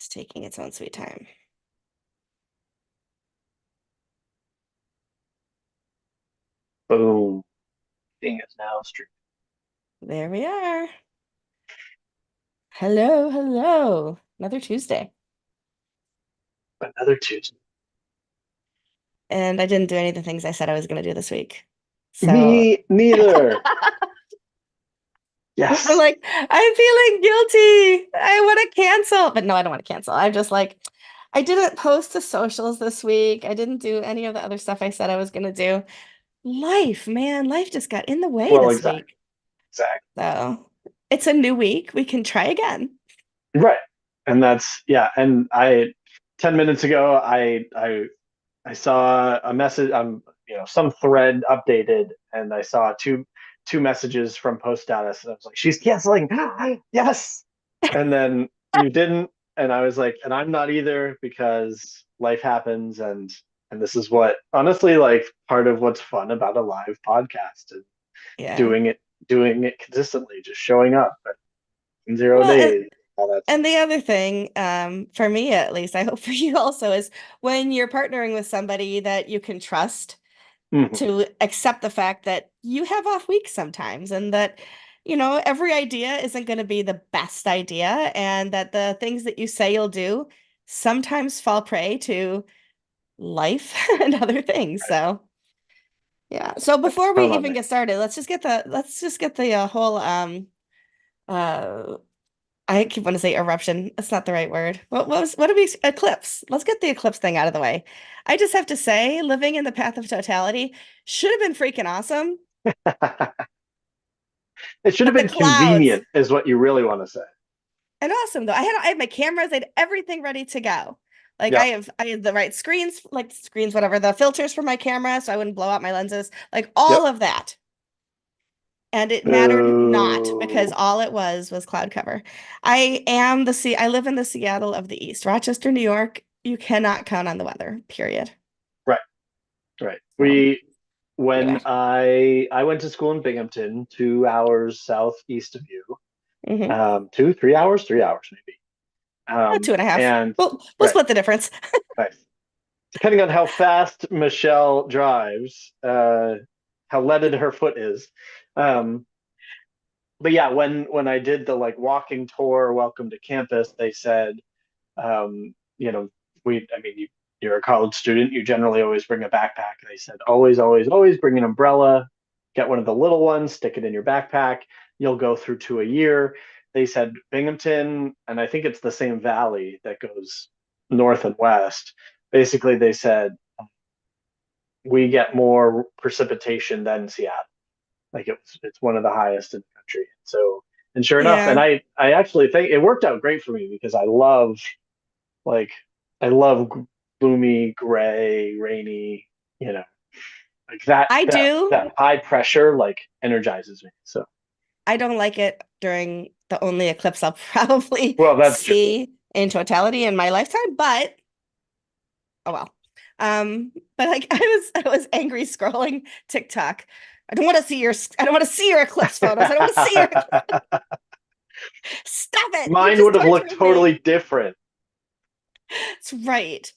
It's taking its own sweet time. Boom. Thing is now streaming. There we are. Hello, hello. Another Tuesday. Another Tuesday. And I didn't do any of the things I said I was going to do this week. So Me neither. I'm Yes. like, I'm feeling guilty. I want to cancel. But no, I don't want to cancel. I'm just like, I didn't post to socials this week. I didn't do any of the other stuff I said I was going to do. Life, man, life just got in the way Well, this exactly. week. Exactly. So it's a new week. We can try again. Right. And that's yeah. And 10 minutes ago, I saw a message. Some thread updated, and I saw two messages from post status, and I was like, she's canceling. Yes. And then you didn't, and I was like, and I'm not either because life happens, and this is what honestly like part of what's fun about a live podcast and Yeah. doing it consistently, just showing up in zero Well, and days, all that And stuff. the other thing, for me at least, I hope for you also, is when you're partnering with somebody that you can trust Mhm. to accept the fact that you have off weeks sometimes and that, every idea isn't going to be the best idea and that the things that you say you'll do sometimes fall prey to life and other things. So, yeah. So before we Count on even me. get started, let's just get the whole uh I keep wanting to say eruption. That's not the right word. What do we eclipse? Let's get the eclipse thing out of the way. I just have to say, living in the path of totality should have been freaking awesome, It should have but the been clouds convenient, is what you really want to say. and awesome though. I had my cameras, I had everything ready to go. Like Yeah. I had the right screens, like screens, whatever, the filters for my camera, so I wouldn't blow out my lenses, like Yep. all of that. And it mattered not because Boo. all it was cloud cover. I live in the Seattle of the East, Rochester, New York. You cannot count on the weather, period. Right. Right. So When anyway. I went to school in Binghamton, 2 hours southeast of you, Hmm. 2, 3 hours, 3 hours maybe. Two and a half. And We'll right, split the difference. nice. Depending on how fast Michelle drives, how leaded her foot is. Um, but yeah, when I did the like walking tour, welcome to campus, they said, um, you know, I mean, you're a college student, you generally always bring a backpack. They said, always, always, always bring an umbrella, get one of the little ones, stick it in your backpack. You'll go through to a year. They said Binghamton, and I think it's the same valley that goes north and west. Basically, they said we get more precipitation than Seattle. Like it's one of the highest in the country. So, and sure enough, and Yeah. I actually think it worked out great for me because like I love gloomy, gray, rainy, you know, like that I that do. that high pressure like energizes me. So, I don't like it during the only eclipse I'll probably well, that's true. see in totality in my lifetime, but oh well. But like I was angry scrolling TikTok. I don't want to see your eclipse photos. I don't want to see your stop it. You're Mine just would have looked torturing me. totally different. It's right.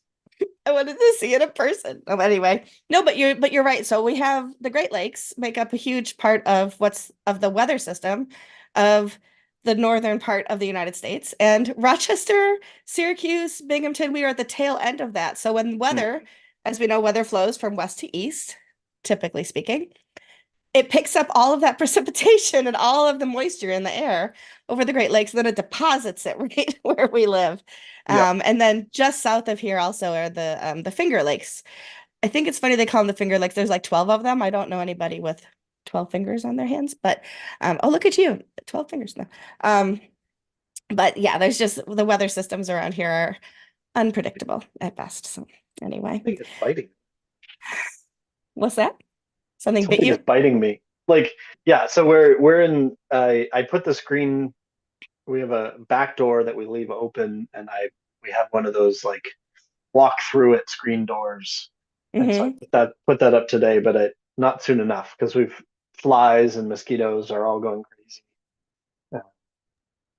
I wanted to see it in person. Oh, anyway, no, but you're right. So we have the Great Lakes make up a huge part of what's of the weather system of the northern part of the United States. And Rochester, Syracuse, Binghamton, we are at the tail end of that. So when weather, Mhm. as we know, weather flows from west to east, typically speaking, it picks up all of that precipitation and all of the moisture in the air over the Great Lakes, and then it deposits it right where we live. Yep. And then just south of here also are the Finger Lakes. I think it's funny they call them the Finger Lakes. There's like 12 of them. I don't know anybody with 12 fingers on their hands, but oh, look at you, 12 fingers now. Um, but yeah, there's just the weather systems around here are unpredictable at best. So anyway, Something is biting. what's that? Something bit Something is you? biting me. Like, yeah, so we're in I put the screen, we have a back door that we leave open, and I we have one of those like walk through it screen doors. And so I Hmm. put that up today, but not soon enough because we've flies and mosquitoes are all going crazy.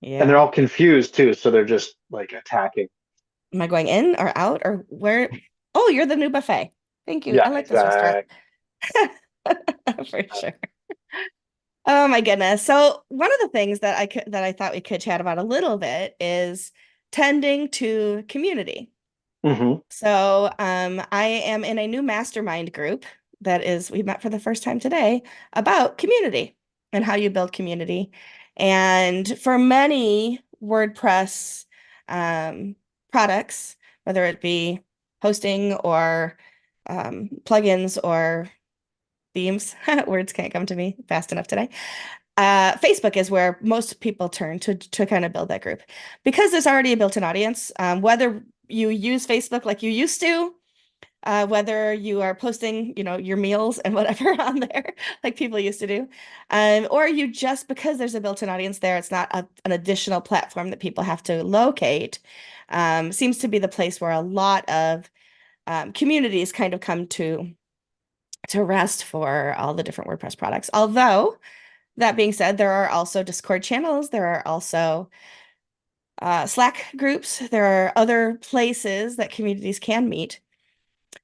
Yeah. And they're Yeah. all confused too, so they're just like attacking. Am I going in or out or where? Oh, you're the new buffet. Thank you. Yeah, I like this restaurant. exactly. For sure. Oh my goodness. So one of the things that I thought we could chat about a little bit is tending to community. Hmm. So I am in a new mastermind group that is, we met for the first time today about community and how you build community. And for many WordPress um, products, whether it be hosting or plugins or themes, words can't come to me fast enough today. Facebook is where most people turn to kind of build that group because there's already a built-in audience. Whether you use Facebook like you used to, whether you are posting, your meals and whatever on there, like people used to do, or you just because there's a built-in audience there, it's not an additional platform that people have to locate. Seems to be the place where a lot of communities kind of come to rest for all the different WordPress products. Although that being said, there are also Discord channels. There are also Slack groups. There are other places that communities can meet.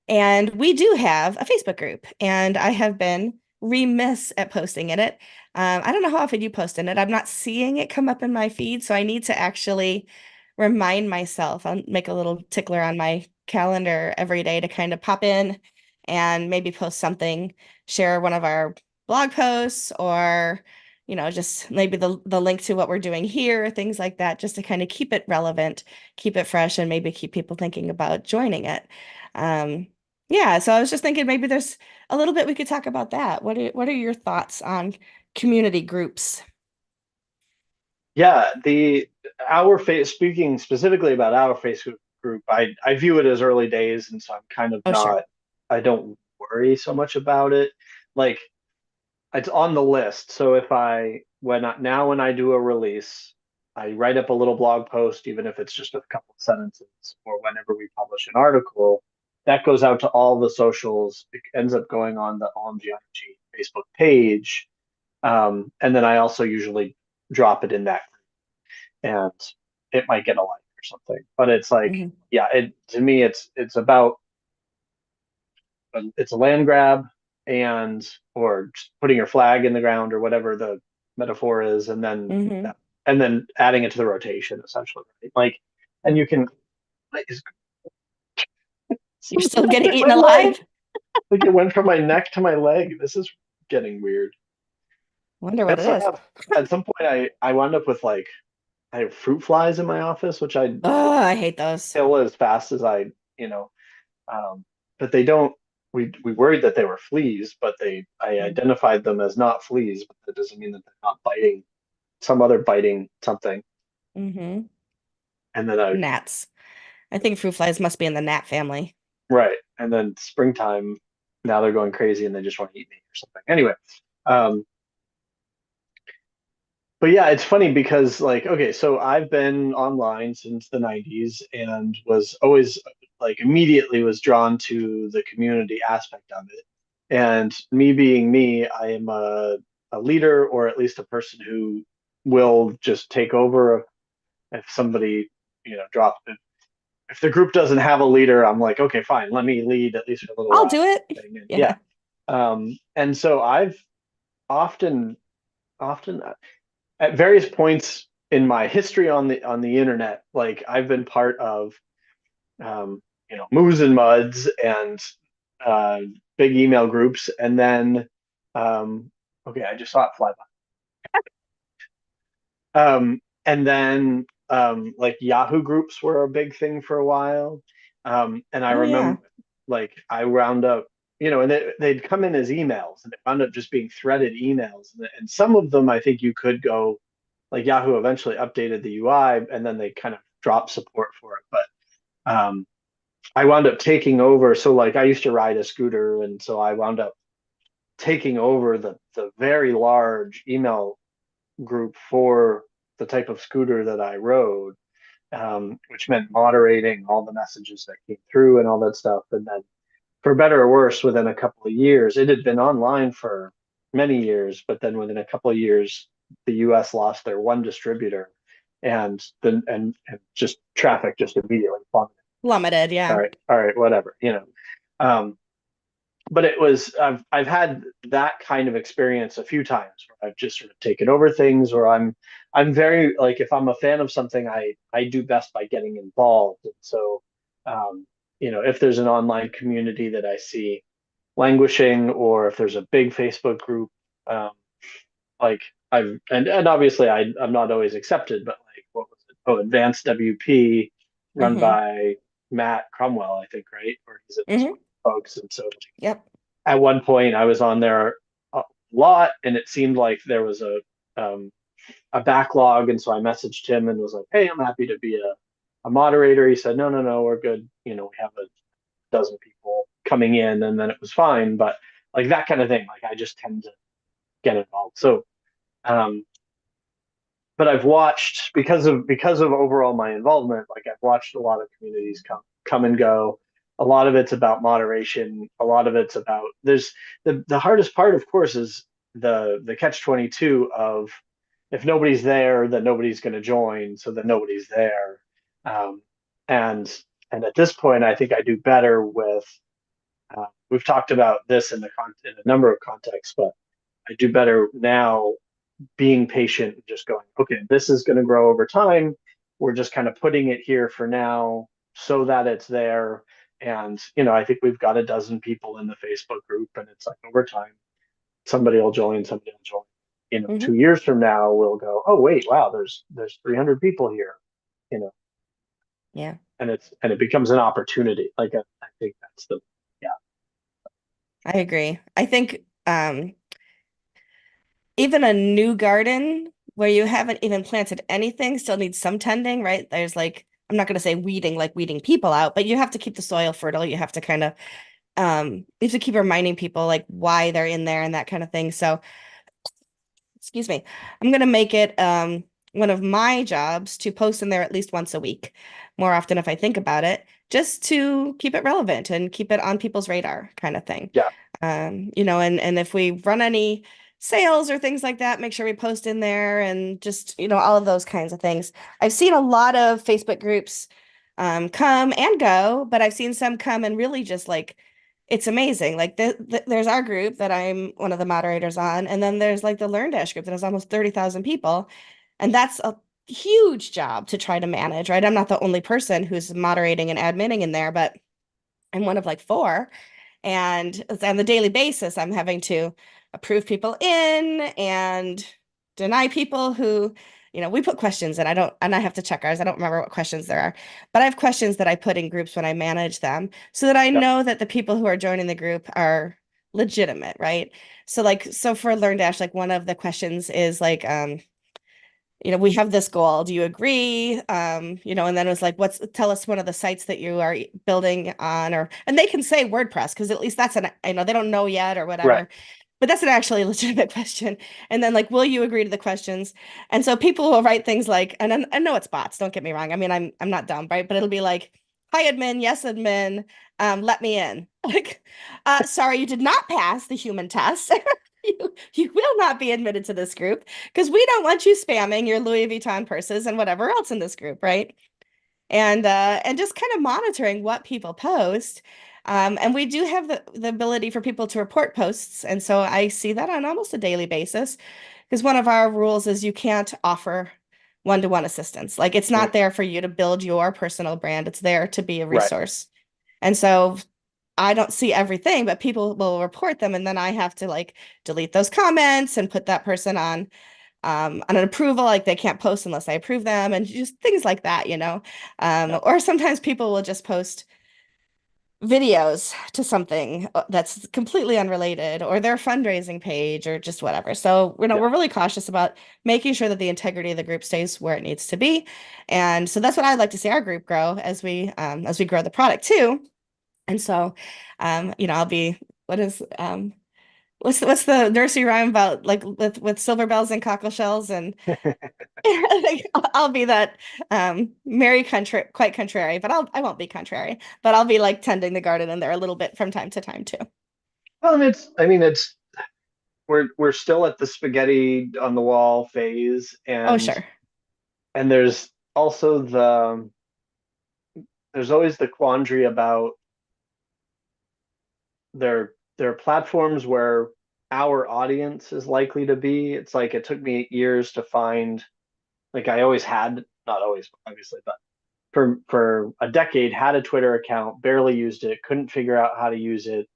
And we do have a Facebook group, and I have been remiss at posting in it. I don't know how often you post in it. I'm not seeing it come up in my feed, so I need to actually remind myself. I'll make a little tickler on my calendar every day to kind of pop in and maybe post something, share one of our blog posts, or just maybe the link to what we're doing here, things like that, just to kind of keep it relevant, keep it fresh, and maybe keep people thinking about joining it. Um, yeah, so I was just thinking maybe there's a little bit we could talk about that. What are your thoughts on community groups? Yeah, the our face speaking specifically about our Facebook group, I view it as early days, and so I'm kind of Oh, sure. not. I don't worry so much about it. Like it's on the list. So if I when I do a release, I write up a little blog post, even if it's just a couple of sentences, or whenever we publish an article, that goes out to all the socials. It ends up going on the OMG Facebook page, and then I also usually drop it in that, and it might get a like or something. But it's like, Hmm. yeah, it to me, it's about it's a land grab and or just putting your flag in the ground or whatever the metaphor is, Hmm. and then adding it to the rotation essentially, right? Like, and you can like, You're something still getting hit my eaten leg. alive? Like it went from my neck to my leg. This is getting weird. Wonder I what it also is. have at some point I wound up with like I have fruit flies in my office, which I Oh, I hate those. kill as fast as you know, um, but they don't. We worried that they were fleas, but I identified them as not fleas, but that doesn't mean that they're not biting some other biting something. Mm-hmm. And then I Gnats. I think fruit flies must be in the gnat family. right, and then springtime, now they're going crazy and they just want to eat me or something. Anyway, um, but yeah, it's funny because like okay, so I've been online since the 90s and was always like immediately was drawn to the community aspect of it. And me being me, I am a leader or at least a person who will just take over if somebody, drops if the group doesn't have a leader, I'm like, okay, fine, let me lead at least for a little I'll while. do it. Thing. And yeah. Yeah. And so I've often often at various points in my history on the internet, like I've been part of moos and muds and uh, big email groups, and then okay, I just saw it fly by. And then like Yahoo groups were a big thing for a while, and I Oh, remember yeah. like I round up. And they'd come in as emails, and they wound up just being threaded emails, and some of them I think you could go like Yahoo eventually updated the UI and then they kind of dropped support for it. But I wound up taking over. So like I used to ride a scooter, and so I wound up taking over the very large email group for the type of scooter that I rode, which meant moderating all the messages that came through and all that stuff. And then for better or worse, within a couple of years, it had been online for many years, but then within a couple of years, the US lost their one distributor and just traffic just immediately plummeted. Plummeted, yeah. All right, whatever, Um, but it was I've had that kind of experience a few times where I've just sort of taken over things, or I'm very like if I'm a fan of something, I do best by getting involved. And so, um, if there's an online community that I see languishing, or if there's a big Facebook group, um, like and obviously I'm not always accepted, but like what was it? Oh, Advanced WP, run Mm-hmm. by Matt Cromwell, I think, right? Or he's at least Mm-hmm. one of the folks. And so Yep. at one point I was on there a lot, and it seemed like there was a backlog, and so I messaged him and was like, "Hey, I'm happy to be a moderator." He said, "No, no, no, we're good. We have a dozen people coming in," and then it was fine. But like that kind of thing, like I just tend to get involved. So, um, but I've watched because of overall my involvement, like I've watched a lot of communities come and go. A lot of it's about moderation. A lot of it's about there's the hardest part, of course, is the catch 22 of if nobody's there, then nobody's going to join, so then nobody's there. Um, and and at this point, I think I do better with. We've talked about this in a number of contexts, but I do better now being patient and just going, okay, this is going to grow over time. We're just kind of putting it here for now so that it's there. And, I think we've got a dozen people in the Facebook group, and it's like over time, somebody will join, somebody will join. Mm-hmm. 2 years from now, we'll go, oh, wait, wow, there's 300 people here, you know, Yeah, and it becomes an opportunity. Like, I think that's yeah, I agree. I think even a new garden where you haven't even planted anything still needs some tending, right? There's like, I'm not going to say weeding like weeding people out, but you have to keep the soil fertile. You have to kind of you have to keep reminding people like why they're in there and that kind of thing. So excuse me, I'm gonna make it one of my jobs to post in there at least once a week, more often if I think about it, just to keep it relevant and keep it on people's radar kind of thing. yeah, And if we run any sales or things like that, make sure we post in there and just, all of those kinds of things. I've seen a lot of Facebook groups come and go, but I've seen some come and really just like it's amazing. Like there's our group that I'm one of the moderators on, and then there's like the LearnDash group that has almost 30,000 people, and that's a huge job to try to manage, right? I'm not the only person who's moderating and adminning in there, but I'm one of like four. And on the daily basis, I'm having to approve people in and deny people who, we put questions and I have to check ours. I don't remember what questions there are, but I have questions that I put in groups when I manage them so that I yeah, know that the people who are joining the group are legitimate, right? So for LearnDash, like one of the questions is like, we have this goal. Do you agree? And then it was like, tell us one of the sites that you are building on, and they can say WordPress because at least that's they don't know yet or right, whatever, but that's an actually legitimate question. And then like, will you agree to the questions? And so people will write things like, and I know it's bots, don't get me wrong. I mean, I'm not dumb, right? But it'll be like, hi admin, yes admin, let me in. Like, sorry, you did not pass the human test. You will not be admitted to this group because we don't want you spamming your Louis Vuitton purses and whatever else in this group, right? And just kind of monitoring what people post. And we do have the ability for people to report posts. And so I see that on almost a daily basis because one of our rules is you can't offer one-to-one assistance. Like it's mm, not there for you to build your personal brand, it's there to be a right, resource. And so I don't see everything, but people will report them, and then I have to like delete those comments and put that person on an approval, like they can't post unless I approve them, and just things like that. yeah, Or sometimes people will just post videos to something that's completely unrelated, or their fundraising page, or just whatever. So, yeah, we're really cautious about making sure that the integrity of the group stays where it needs to be, and so that's what I'd like to see our group grow as we grow the product too. And so, I'll be what is what's the nursery rhyme about like with silver bells and cockle shells and I'll be that merry country quite contrary, but I won't be contrary, but I'll be like tending the garden in there a little bit from time to time too. well, and I mean, we're still at the spaghetti on the wall phase, Oh, and sure. there's also there's always the quandary about their platforms where our audience is likely to be. It's like it took me 8 years to find, like I always had, not always obviously, but for a decade had a Twitter account, barely used it, couldn't figure out how to use it,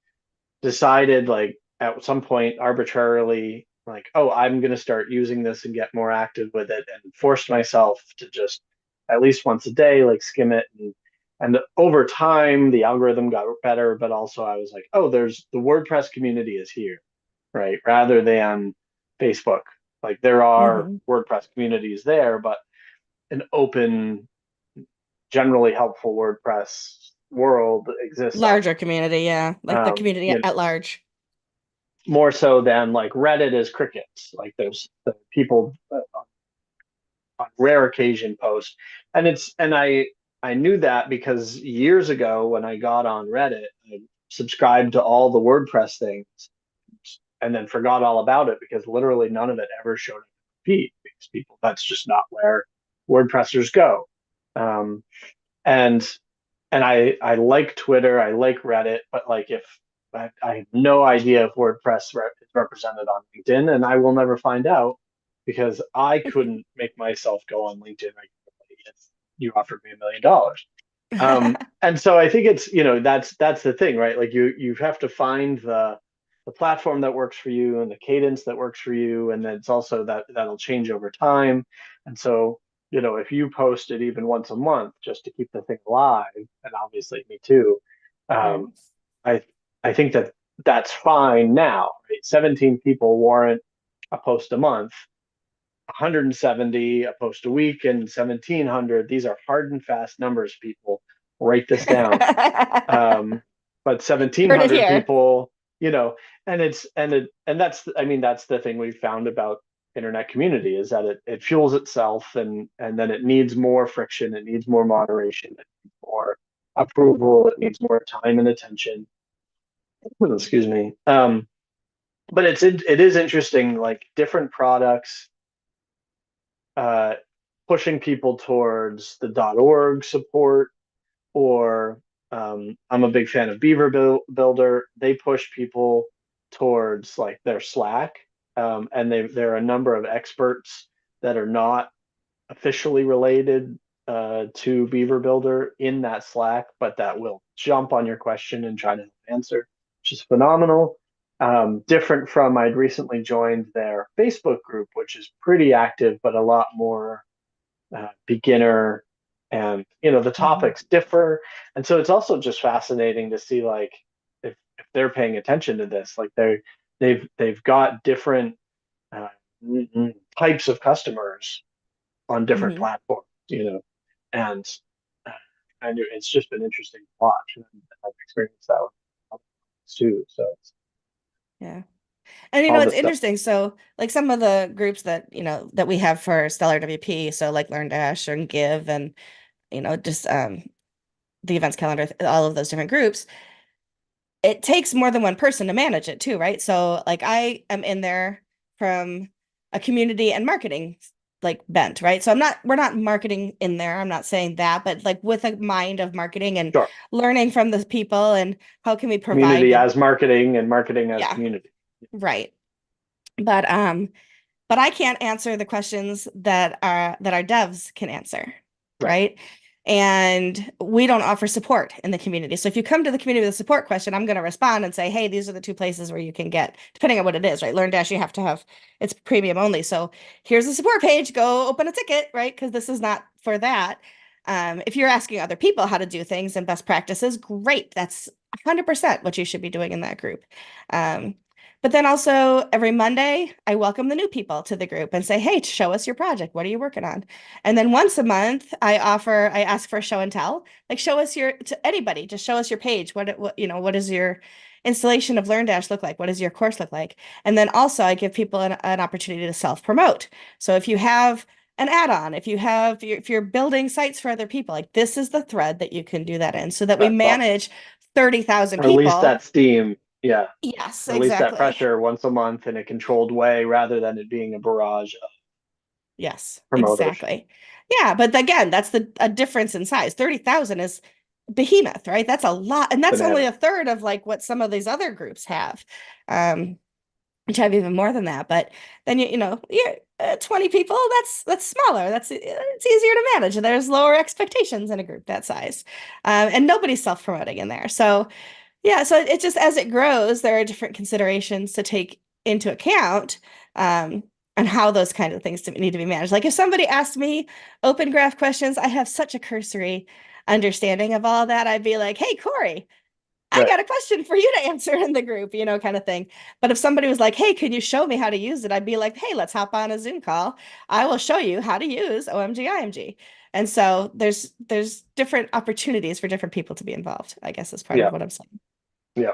decided like at some point arbitrarily like, oh, I'm going to start using this and get more active with it, and forced myself to just at least once a day like skim it, and over time the algorithm got better, but also I was like, oh, there's the WordPress community is here, right? Rather than Facebook. Like there are Hmm. WordPress communities there, but an open, generally helpful WordPress world exists on, Larger community, yeah, like the community you know, at large. more so than like Reddit is crickets. Like there's the people on rare occasion post, and I knew that because years ago when I got on Reddit, I subscribed to all the WordPress things and then forgot all about it because literally none of it ever showed up in the feed because people, that's just not where WordPressers go. Um, and I like Twitter, I like Reddit, but like if I have no idea if WordPress is represented on LinkedIn, and I will never find out because I couldn't make myself go on LinkedIn regularly if you offered me $1 million. And so I think it's, that's the thing, right? Like you have to find the platform that works for you and the cadence that works for you, and then it's also that'll change over time. And so, if you post it even once a month just to keep the thing alive, and obviously me too, um, Yes. I I think that that's fine now. Right? 17 people warrant a post a month, 170 a post a week, and 1,700. These are hard and fast numbers, people. Write this down. Um, but Heard it 1,700 here. people, you know, and that's, I mean, that's the thing we found about internet community is that it fuels itself, and then it needs more friction, it needs more moderation, it needs more approval, it needs more time and attention. Excuse me. But it is interesting, like different products uh, pushing people towards the .org support, or I'm a big fan of Builder. They push people towards like their Slack, and there are a number of experts that are not officially related to Beaver Builder in that Slack, but that will jump on your question and try to answer, which is phenomenal. Different from, I'd recently joined their Facebook group, which is pretty active, but a lot more beginner, and the Mhm. topics differ. And so it's also just fascinating to see like if they're paying attention to this, like they've got different uh, types of customers on different Mhm. platforms, and uh, and it's just been interesting to watch, and I've experienced that with other ones too. So it's Yeah. And all it's this stuff. interesting. So like some of the groups that, that we have for Stellar WP, so like LearnDash and Give and, just the events calendar, all of those different groups, it takes more than one person to manage it too, right? So like I am in there from a community and marketing like bent, right? So we're not marketing in there. I'm not saying that, but like with a mind of marketing and Sure. learning from the people and how can we provide Community the, as marketing and marketing as yeah, community. right. But I can't answer the questions that our devs can answer, Right. right? And we don't offer support in the community. So if you come to the community with a support question, I'm going to respond and say, hey, these are the two places where you can get, depending on what it is, right? LearnDash, you have to have, it's premium only. So here's the support page, go open a ticket, right? Because this is not for that. If you're asking other people how to do things and best practices, great. That's 100% what you should be doing in that group. Um, but then also every Monday, I welcome the new people to the group and say, hey, show us your project. What are you working on? And then once a month, I ask for a show and tell. Like show us to anybody, just show us your page. What does your installation of LearnDash look like? What does your course look like? And then also I give people an opportunity to self-promote. So if you have an add-on, if you're building sites for other people, like this is the thread that you can do that in so that we That's awesome. manage 30,000 Release people. that steam. Yeah. Yes, Release that exactly. pressure once a month in a controlled way rather than it being a barrage of Yes, promoters. exactly. Yeah, but again, that's a difference in size. 30,000 is behemoth, right? That's a lot, and that's only Bananas. a third of like what some of these other groups have, um, which have even more than that. But then you're 20 people. That's smaller. That's it's easier to manage, and there's lower expectations in a group that size, and nobody's self-promoting in there. So yeah, so it just as it grows, there are different considerations to take into account, um, and how those kind of things need to be managed. Like if somebody asked me open graph questions, I have such a cursory understanding of all that. I'd be like, "Hey, Corey, I Right. got a question for you to answer in the group," kind of thing. But if somebody was like, "Hey, can you show me how to use it?" I'd be like, "Hey, let's hop on a Zoom call. I will show you how to use OMG IMG." And so there's different opportunities for different people to be involved, I guess is part of Yeah. what I'm saying. Yeah.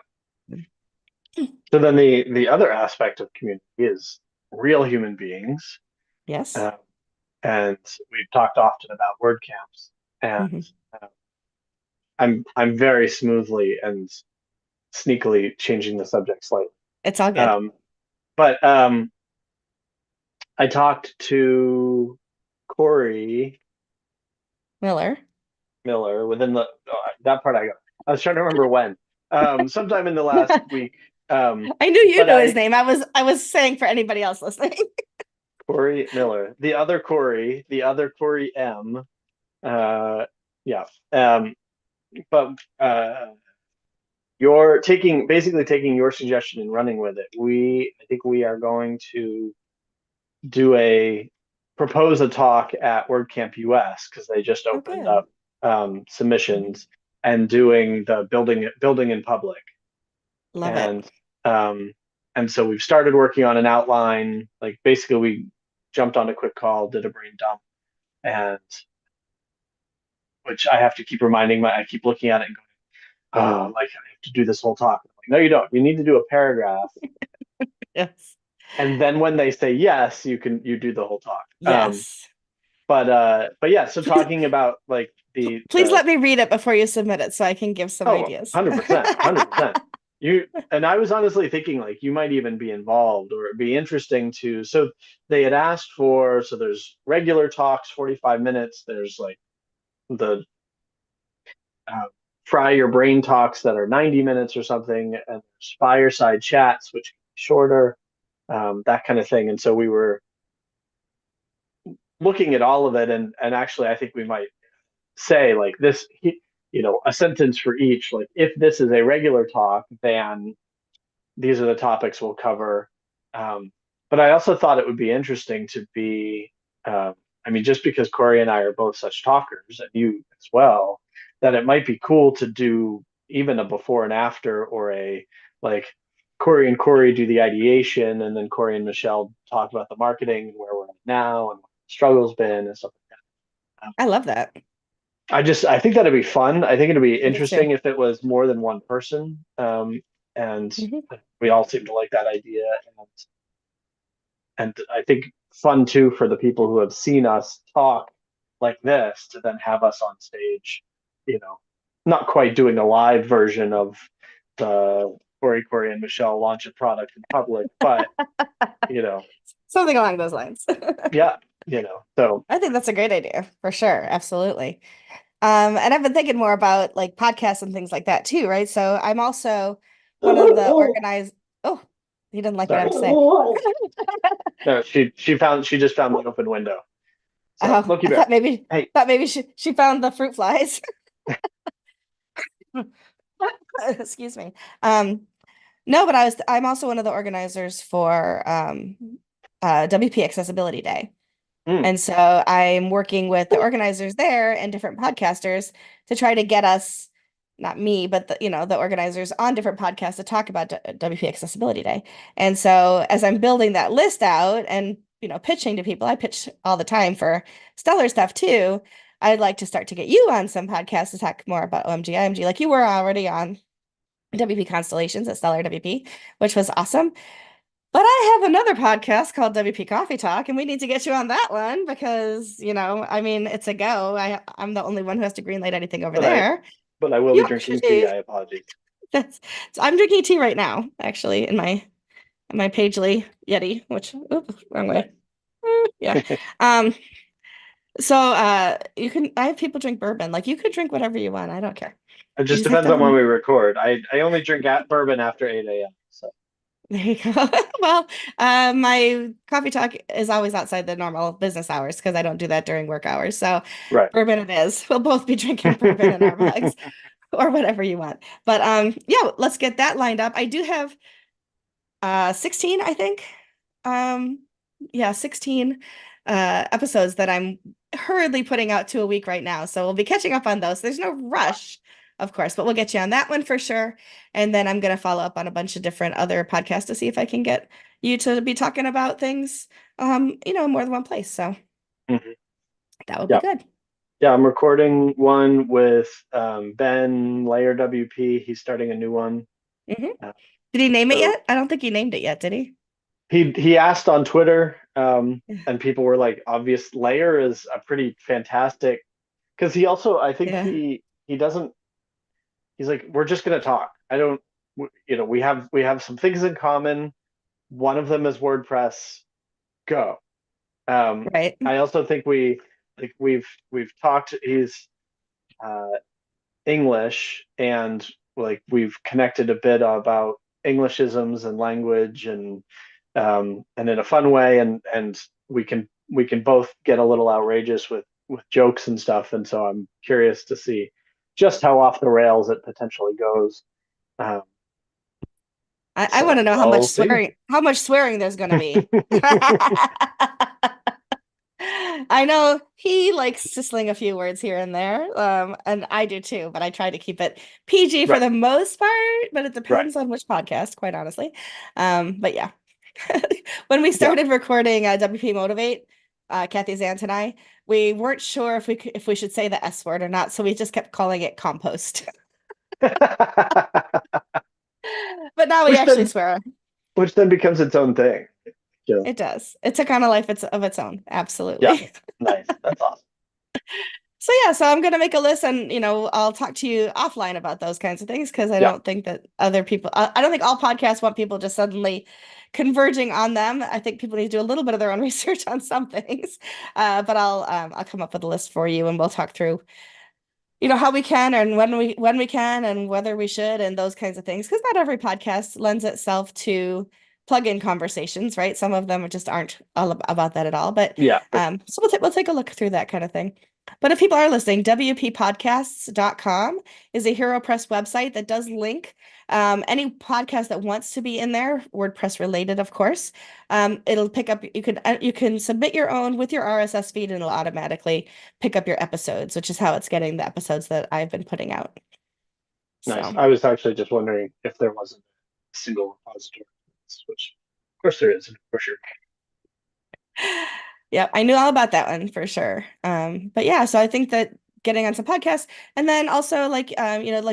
So then the other aspect of community is real human beings. Yes. Uh, and we've talked often about word camps, and Hmm. uh, I'm very smoothly and sneakily changing the subject slightly. It's all good. Um, but I talked to Corey Miller. Miller within that part. I was trying to remember when, sometime in the last week. I knew you But knew his name. I was saying for anybody else listening. Corey Miller, the other Corey M. Uh, yeah. But you're basically taking your suggestion and running with it. I think we are going to do propose a talk at WordCamp US because they just Oh, opened good. up submissions and doing the building in public. Love it. And um, and so we've started working on an outline. Like basically we jumped on a quick call, did a brain dump, and which I have to keep I keep looking at it and going, oh, like I have to do this whole talk. I'm like, no, you don't. You need to do a paragraph, Yes. and then when they say yes, you do the whole talk. Yes. But yeah, so Please, talking about like please the let me read it before you submit it so I can give some oh, ideas. 100%, 100%. You and I was honestly thinking like you might even be involved or it'd be interesting to so they had asked for so there's regular talks 45 minutes, there's like the uh, fry your brain talks that are 90 minutes or something, and there's fireside chats which can be shorter, that kind of thing. And so we were looking at all of it, and actually I think we might say like this, a sentence for each. Like if this is a regular talk, then these are the topics we'll cover. Um, but I also thought it would be interesting to be, uh, I mean, just because Corey and I are both such talkers, and you as well, that it might be cool to do even a before and after, or a like Corey and Corey do the ideation, and then Corey and Michelle talk about the marketing and where we're at now and what the struggle's been and stuff like that. I love that. I think that'd be fun. I think it'd be I do too. interesting if it was more than one person. And Hmm. we all seem to like that idea. And I think fun too for the people who have seen us talk like this to then have us on stage, you know, not quite doing a live version of the Corey and Michelle launch a product in public, but you know, Something along those lines. yeah, so I think that's a great idea for sure. Absolutely. And I've been thinking more about like podcasts and things like that too, right? So I'm also one of the organized. Oh, he didn't like what I have sorry. to say. No, she just found the open window. So Oh, Loki Bear. Hey, thought maybe she found the fruit flies. Excuse me. Um, no, but I'm also one of the organizers for WP Accessibility Day. mm, And so I'm working with the organizers there and different podcasters to try to get us, not me, but the organizers on different podcasts to talk about WP Accessibility Day. And so as I'm building that list out and pitching to people, I pitch all the time for Stellar stuff too. I'd like to start to get you on some podcasts to talk more about OMG, IMG, like you were already on WP Constellations at Stellar WP, which was awesome. But I have another podcast called WP Coffee Talk, and we need to get you on that one because, I mean, it's a go. I'm the only one who has to greenlight anything over but I there. but I will be You drinking tea. actually, I apologize. that's so I'm drinking tea right now, actually, in my Pagely Yeti, which oops, wrong Nice. way. Yeah. Um, So you can I have people drink bourbon. Like you could drink whatever you want. I don't care. It You just just have depends to on when have we record. I only drink bourbon after 8 a.m. So there you go. Well, my coffee talk is always outside the normal business hours because I don't do that during work hours. So right. bourbon it is. We'll both be drinking bourbon in our mugs or whatever you want. But yeah, let's get that lined up. I do have 16, I think. Um, yeah, 16 episodes that I'm hurriedly putting out to a week right now. So we'll be catching up on those. There's no rush, of course, but we'll get you on that one for sure. And then I'm going to follow up on a bunch of different other podcasts to see if I can get you to be talking about things in more than one place. So Mhm. that would be Yeah. good. Yeah, I'm recording one with Ben Layer WP. He's starting a new one. Hmm. Uh, Did he name it so yet? I don't think he named it yet, did he? he asked on Twitter, Yeah. and people were like, "Obvious Layer is a pretty fantastic." Because he also, I think Yeah. he doesn't. He's like, "We're just gonna talk. I don't, we have some things in common. One of them is WordPress. Go." Right. I also think we've talked. He's uh, English, and like we've connected a bit about Englishisms and language, and in a fun way, and we can both get a little outrageous with jokes and stuff, and so I'm curious to see just how off the rails it potentially goes. Um, I want so to know we'll see. how much swearing there's going to be. I know he likes to sling a few words here and there, and I do too, but I try to keep it PG for Right, the most part, but it right, depends on which podcast, quite honestly. But yeah, when we yeah. started recording WP Motivate, Kathy Zant and I, we weren't sure if we should say the S word or not, so we just kept calling it compost. But now we which actually then swear. which then becomes its own thing. Yeah, It does. It took on a life of its own. yeah, Absolutely. nice. That's awesome. So yeah, so I'm gonna make a list and I'll talk to you offline about those kinds of things because I Yeah. don't think that other people I don't think all podcasts want people just suddenly converging on them. I think people need to do a little bit of their own research on some things. But I'll come up with a list for you and we'll talk through how we can and when we can and whether we should and those kinds of things because not every podcast lends itself to plug-in conversations, right? Some of them just aren't all about that at all, but Yeah, for sure. so we'll take a look through that kind of thing. But if people are listening, wppodcasts.com is a hero press website that does link any podcast that wants to be in there, WordPress related of course. It'll pick up, you can submit your own with your RSS feed and it'll automatically pick up your episodes, which is how it's getting the episodes that I've been putting out. Nice. So, I was actually just wondering if there wasn't a single repository, which of course there is, for sure. yeah, I knew all about that one for sure. But yeah, so I think that getting on some podcasts and then also like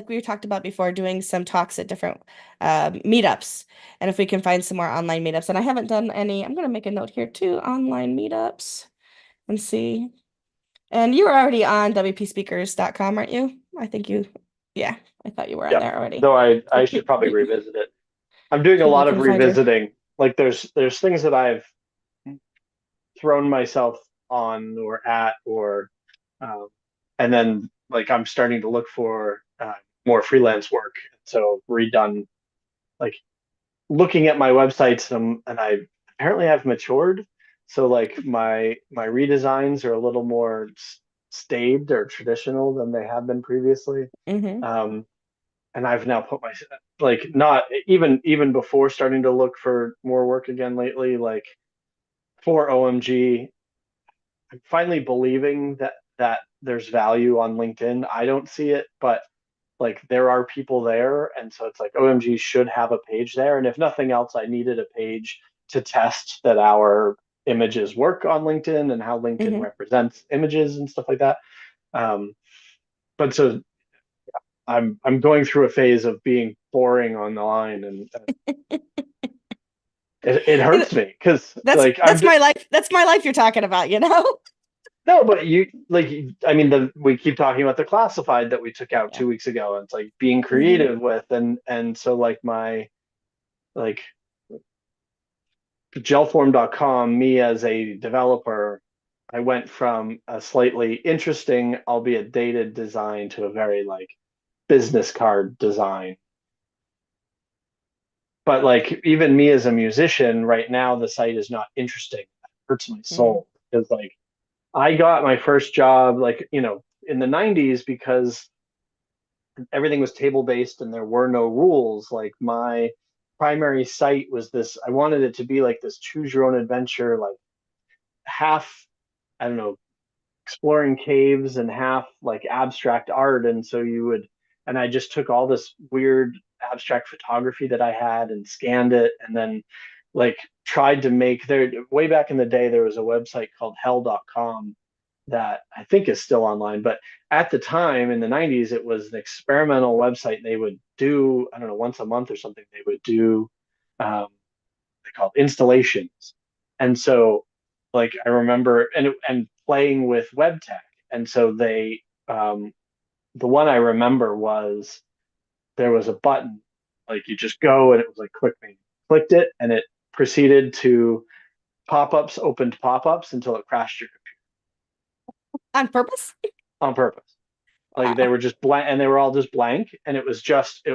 we talked about before, doing some talks at different meetups. And if we can find some more online meetups, and I haven't done any, I'm gonna make a note here too, online meetups and see. And you were already on WPSpeakers.com, aren't you? I think yeah, I thought you were on Yeah. there already. Though I So should probably revisit it. I'm doing a people lot of can find your revisiting. Like there's things that I've thrown myself on or at or um, and then like I'm starting to look for more freelance work. So redone like looking at my websites and I apparently I've matured. So like my redesigns are a little more staid or traditional than they have been previously. hmm Um, and I've now put my like not even before starting to look for more work again lately, like for OMG, I'm finally believing that there's value on LinkedIn. I don't see it, but like there are people there, and so it's like OMG should have a page there. And if nothing else, I needed a page to test that our images work on LinkedIn and how LinkedIn hmm represents images and stuff like that. Um, but so I'm going through a phase of being boring on the line, and it hurts me because like I'm That's my life. That's my life you're talking about, you know? no, but you like I mean we keep talking about the classified that we took out Yeah. 2 weeks ago, and it's like being hmm creative with and so like my like gelform.com, me as a developer, I went from a slightly interesting, albeit dated design to a very like business card design. But like even me as a musician right now, the site is not interesting. It hurts my Mm, soul because like I got my first job like, in the 90s because everything was table based and there were no rules. Like my primary site was this, I wanted it to be like this choose your own adventure, like half, I don't know, exploring caves and half like abstract art. And so and I just took all this weird abstract photography that I had and scanned it and then like tried to make there way back in the day, there was a website called hell.com that I think is still online. But at the time in the 90s, it was an experimental website. They would do, I don't know, once a month or something, they would do um, they called installations. And so like I remember and playing with web tech. And so the one I remember was there was a button, like you just go and it was like click me. Clicked it and it proceeded to pop-ups, opened pop-ups until it crashed your computer on purpose? on purpose. Like they Wow. were just blank and they were all just blank. And it was just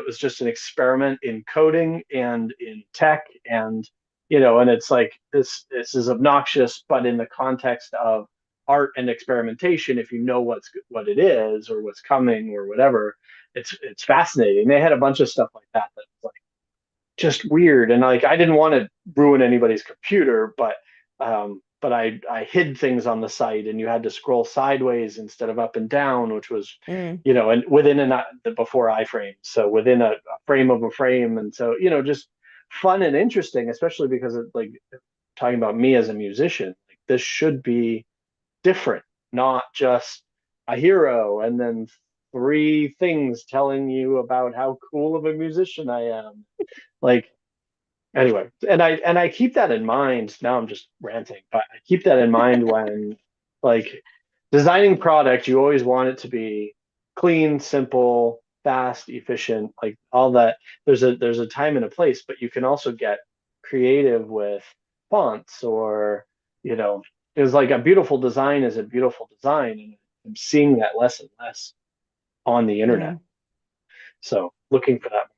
an experiment in coding and in tech and and it's like this is obnoxious, but in the context of art and experimentation, if you know what it is or what's coming or whatever, it's fascinating. They had a bunch of stuff like that that was like just weird. And like I didn't want to ruin anybody's computer, but I hid things on the site and you had to scroll sideways instead of up and down, which was, Mm, and within the before iframe. So within a frame of a frame. And so, just fun and interesting, especially because of like talking about me as a musician, like this should be different, not just a hero and then three things telling you about how cool of a musician I am. Like anyway, and I keep that in mind. Now I'm just ranting, but I keep that in mind when like designing product, you always want it to be clean, simple, fast, efficient, like all that. There's a time and a place, but you can also get creative with fonts or, you know, it's like a beautiful design is a beautiful design. And I'm seeing that less and less on the internet. mm. So looking for that.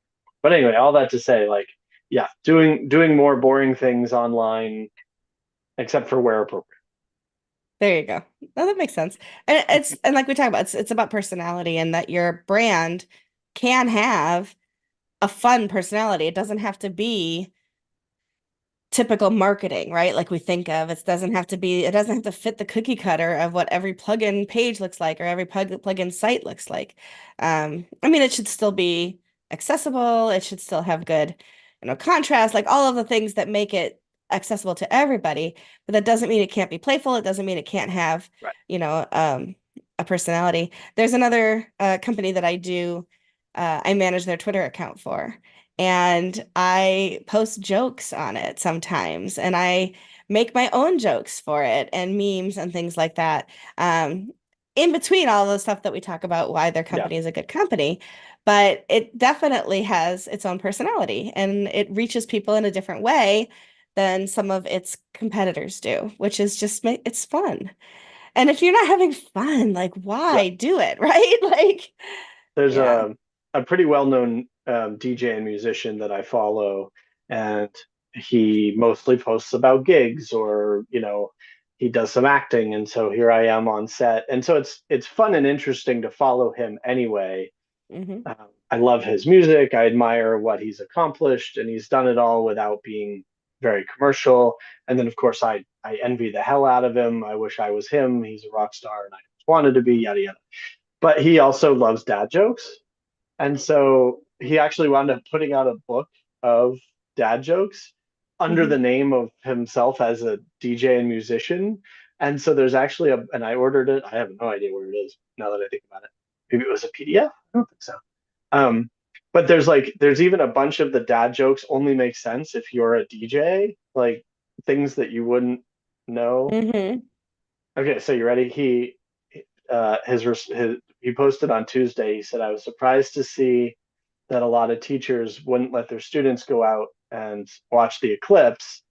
But anyway, all that to say, like, yeah, doing more boring things online, except for where appropriate. There you go. No, that makes sense. And and like we talked about, it's about personality and that your brand can have a fun personality. It doesn't have to be typical marketing, right? Like we think of. It doesn't have to fit the cookie cutter of what every plugin page looks like or every plugin site looks like. I mean, it should still be accessible. It should still have good, contrast, like all of the things that make it accessible to everybody. But that doesn't mean it can't be playful. It doesn't mean it can't have, Right. a personality. There's another company that I manage their Twitter account for. And I post jokes on it sometimes, and I make my own jokes for it and memes and things like that. Um, in between all the stuff that we talk about, why their Yeah. company is a good company, but it definitely has its own personality and it reaches people in a different way than some of its competitors do, which is it's fun. And if you're not having fun, like Yeah. why do it, right? Like, There's yeah. a pretty well-known DJ and musician that I follow, and he mostly posts about gigs or, he does some acting. And so here I am on set. And so it's fun and interesting to follow him anyway. Hmm. I love his music. I admire what he's accomplished, and he's done it all without being very commercial. And then, of course, I envy the hell out of him. I wish I was him. He's a rock star, and I wanted to be yada yada. But he also loves dad jokes, and so he actually wound up putting out a book of dad jokes under Hmm. the name of himself as a DJ and musician. And so there's actually and I ordered it. I have no idea where it is now that I think about it. Maybe it was a PDF. I don't think so. Um, but there's even a bunch of the dad jokes only make sense if you're a DJ, like things that you wouldn't know. Hmm. Okay, so you ready? He posted on Tuesday. He said, I was surprised to see that a lot of teachers wouldn't let their students go out and watch the eclipse.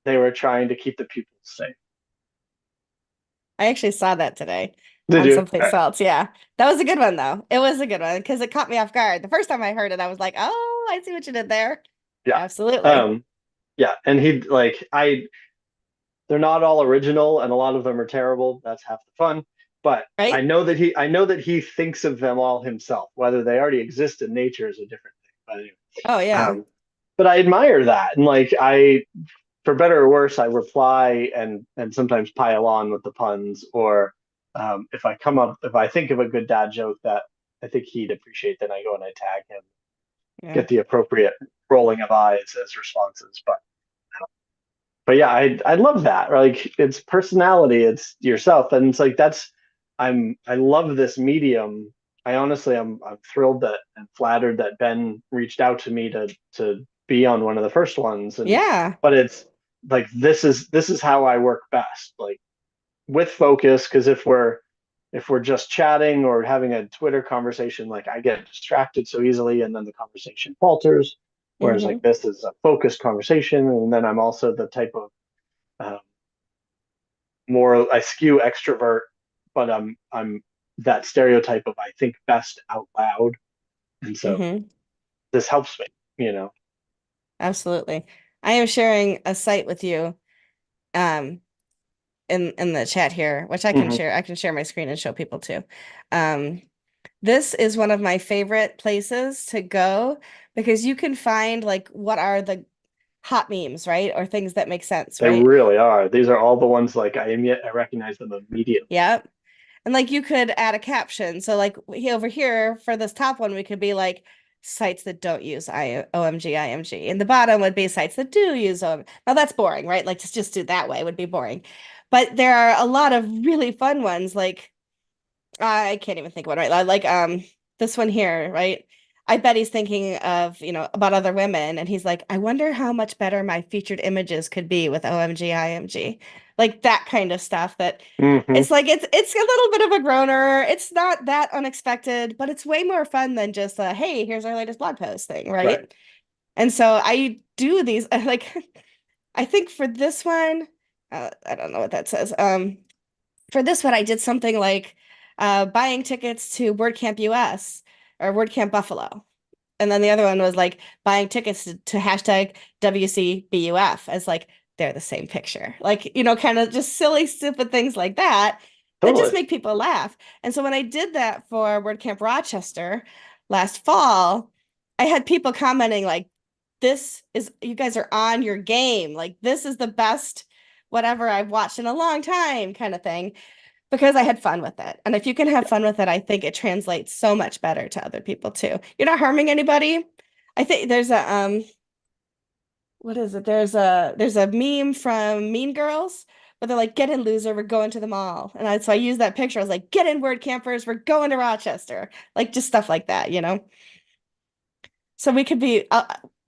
They were trying to keep the pupils safe. I actually saw that today Did on you? something else. Yeah. That was a good one though. It was a good one because it caught me off guard. The first time I heard it, I was like, oh, I see what you did there. Yeah. Absolutely. Um, yeah. And he like they're not all original and a lot of them are terrible. That's half the fun. But Right? I know that he thinks of them all himself. Whether they already exist in nature is a different thing. But anyway. Oh yeah. But I admire that. And like for better or worse, I reply and sometimes pile on with the puns or if I think of a good dad joke that I think he'd appreciate, then I go and I tag him, Yeah. get the appropriate rolling of eyes as responses. But yeah, I love that. Like it's personality, it's yourself, and it's like I love this medium. I honestly I'm thrilled that and flattered that Ben reached out to me to be on one of the first ones, and Yeah. but it's like this is how I work best, like with focus, because if we're just chatting or having a Twitter conversation, like I get distracted so easily and then the conversation falters. Whereas like Hmm. this is a focused conversation, and then I'm also the type of um, more I skew extrovert, but I'm that stereotype of I think best out loud, and so Hmm. this helps me, you know. Absolutely. I am sharing a site with you um in the chat here, which I can Mm-hmm. share. I can share my screen and show people too. Um, this is one of my favorite places to go because you can find like what are the hot memes, right? Or things that make sense, They right? really are. These are all the ones like I recognize them immediately. Yep. And like you could add a caption. So like over here for this top one, we could be like sites that don't use OMG, IMG. And the bottom would be sites that do use OMG. Now that's boring, right? Like to just do it that way would be boring. But there are a lot of really fun ones like I can't even think of one right. Like this one here, right? I bet he's thinking of, about other women and he's like, I wonder how much better my featured images could be with OMG IMG. Like that kind of stuff that Mm-hmm. it's like it's a little bit of a groaner. It's not that unexpected, but it's way more fun than just hey, here's our latest blog post thing, Right. right? And so I do these like I think for this one, I don't know what that says. For this one, I did something like buying tickets to WordCamp US or WordCamp Buffalo. And then the other one was like buying tickets to hashtag WCBUF as like they're the same picture. Like, kind of just silly, stupid things like that that just Totally. make people laugh. And so when I did that for WordCamp Rochester last fall, I had people commenting like, you guys are on your game. Like, this is the best whatever I've watched in a long time kind of thing because I had fun with it. And if you can have fun with it, I think it translates so much better to other people too. You're not harming anybody. I think there's a what is it? There's a meme from Mean Girls where they're like, "Get in, loser, we're going to the mall." And so I used that picture. I was like, "Get in, word campers, we're going to Rochester." Like just stuff like that. So we could be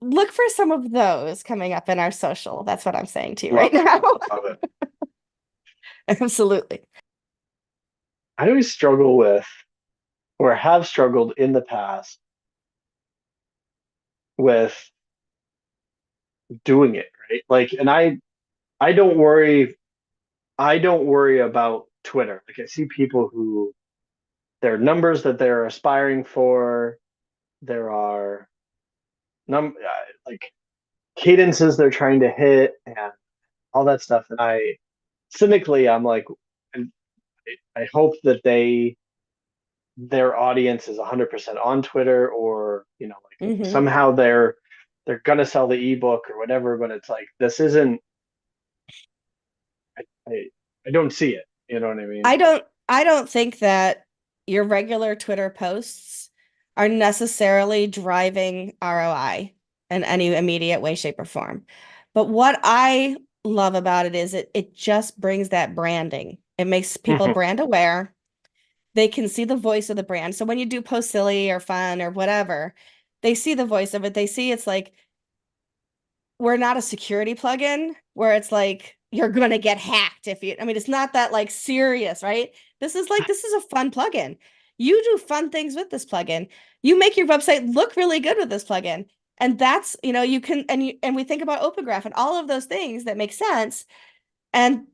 look for some of those coming up in our social. That's what I'm saying to you right Love it. now. Love it. Absolutely. I always struggle with or have struggled in the past with doing it, right? Like and I don't worry about Twitter. Like I see people who there are numbers that they're aspiring for. There are like cadences they're trying to hit and all that stuff. And I'm like, I hope that their audience is 100% on Twitter or, like Hmm. somehow they're gonna sell the ebook or whatever. But it's like, this isn't, I, I don't see it. You know what I mean? I don't think that your regular Twitter posts are necessarily driving ROI in any immediate way, shape, or form. But what I love about it is it just brings that branding. It makes people Mm-hmm. brand aware. They can see the voice of the brand. So when you do post silly or fun or whatever, they see the voice of it. They see it's like we're not a security plugin where it's like you're gonna get hacked if you I mean it's not that like serious, right? This is a fun plugin. You do fun things with this plugin. You make your website look really good with this plugin. And that's, you can and we think about Open Graph and all of those things that make sense. And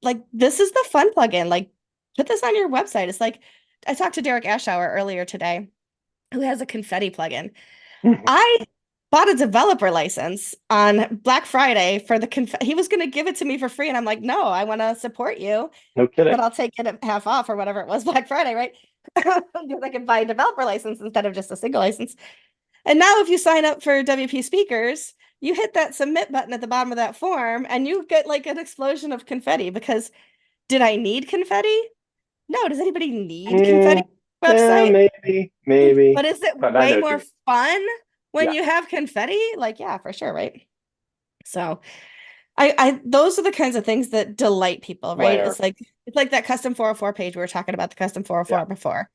like this is the fun plugin. Like put this on your website. It's like I talked to Derek Ashauer earlier today, who has a confetti plugin. Mhm. I bought a developer license on Black Friday for the he was going to give it to me for free, and I'm like, no, I want to support you, No kidding. but I'll take it at half off or whatever it was Black Friday, right? Because I can buy a developer license instead of just a single license. And now, if you sign up for WP Speakers, you hit that submit button at the bottom of that form, and you get like an explosion of confetti. Because did I need confetti? No. Does anybody need confetti Mm, on the yeah, website? maybe. But is it But I way know what you more mean. fun when Yeah. you have confetti? Like, yeah, for sure, right? So I those are the kinds of things that delight people, right? Layer. It's like that custom 404 page we were talking about the custom Yeah. 404 before.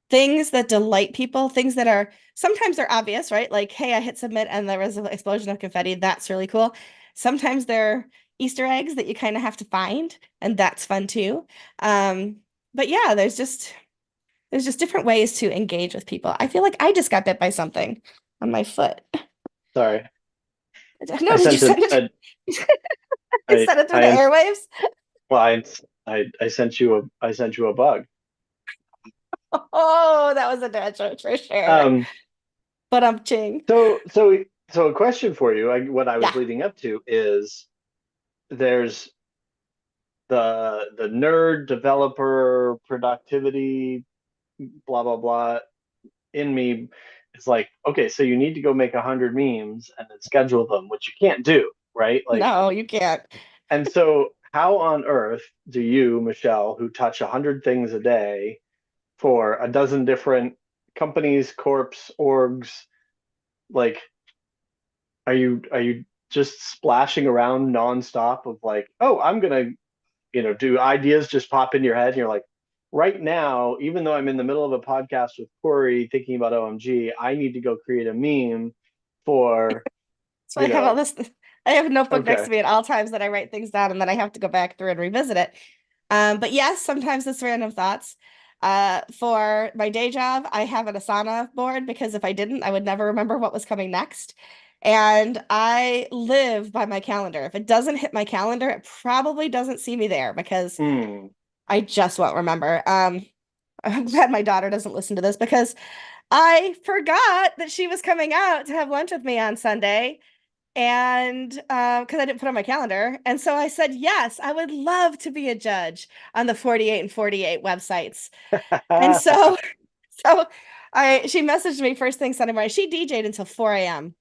Things that delight people, things that are sometimes they're obvious, right? Like, hey, I hit submit and there was an explosion of confetti. That's really cool. Sometimes they're Easter eggs that you kind of have to find, and that's fun too. Um, but yeah, there's just different ways to engage with people. I feel like I just got bit by something on my foot. Sorry. No, I did you sent send it? You I sent it through the I airwaves? well, I sent you a bug. Oh, that was a dad joke for sure. Um, But I'm ching. so a question for you. What I was Yeah. leading up to is there's the nerd developer productivity blah blah blah in me. It's like, okay, so you need to go make 100 memes and then schedule them, which you can't do, right? Like, No, you can't. and so how on earth do you, Michelle, who touch 100 things a day for a dozen different companies, corps, orgs, like, are you just splashing around nonstop of like, oh, I'm gonna, do ideas just pop in your head and you're like, right now, even though I'm in the middle of a podcast with Corey thinking about OMG, I need to go create a meme for, So I you have all know, this. I have a notebook next okay. to me at all times that I write things down, and then I have to go back through and revisit it. But yes, sometimes it's random thoughts. For my day job, I have an Asana board because if I didn't, I would never remember what was coming next. And I live by my calendar. If it doesn't hit my calendar, it probably doesn't see me there because Hmm. I just won't remember. I'm glad my daughter doesn't listen to this because I forgot that she was coming out to have lunch with me on Sunday and because I didn't put on my calendar. And so I said, yes, I would love to be a judge on the 48 and 48 websites. And so, so she messaged me first thing Sunday morning. She DJ'd until 4 a.m.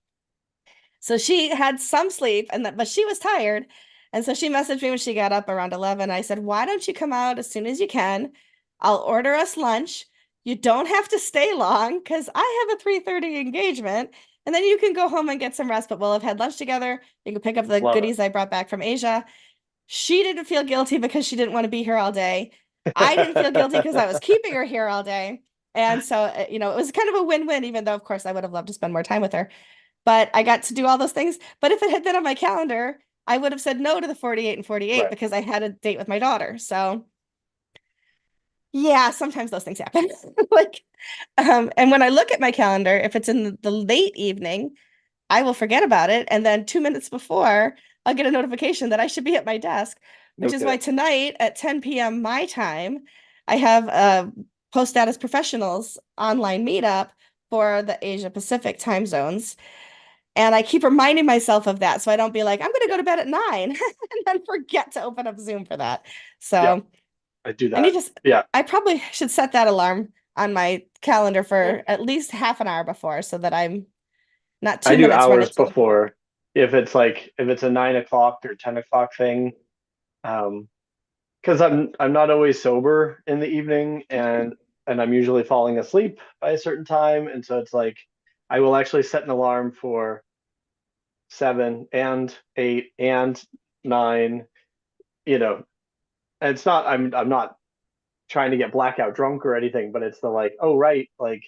So she had some sleep and that, but she was tired. And so she messaged me when she got up around 11. I said, why don't you come out as soon as you can? I'll order us lunch. You don't have to stay long because I have a 3:30 engagement. And then you can go home and get some rest, but we'll have had lunch together. You can pick up the Love goodies I brought back from Asia. She didn't feel guilty because she didn't want to be here all day. I didn't feel guilty because I was it. keeping her here all day. And so, it was kind of a win-win, even though, of course, I would have loved to spend more time with her. But I got to do all those things. But if it had been on my calendar, I would have said no to the 48 and 48 Right. because I had a date with my daughter. So yeah, sometimes those things happen. Like, and when I look at my calendar, if it's in the late evening, I will forget about it. And then 2 minutes before, I'll get a notification that I should be at my desk, which No is why kidding. tonight at 10 p.m. my time, I have a post status professionals online meetup for the Asia Pacific time zones. And I keep reminding myself of that so I don't be like, I'm going to go to bed at 9 and then forget to open up Zoom for that. Yeah, So I do I that. need to, Yeah. I probably should set that alarm on my calendar Yeah. for at least half an hour before so that I'm not I two do minutes running hours to the. before. If it's a 9 o'clock or 10 o'clock thing, um, because I'm not always sober in the evening, and I'm usually falling asleep by a certain time, and so it's like I will actually set an alarm for 7 and 8 and 9. You know, and it's not I'm not trying to get blackout drunk or anything, but it's the like, oh right, like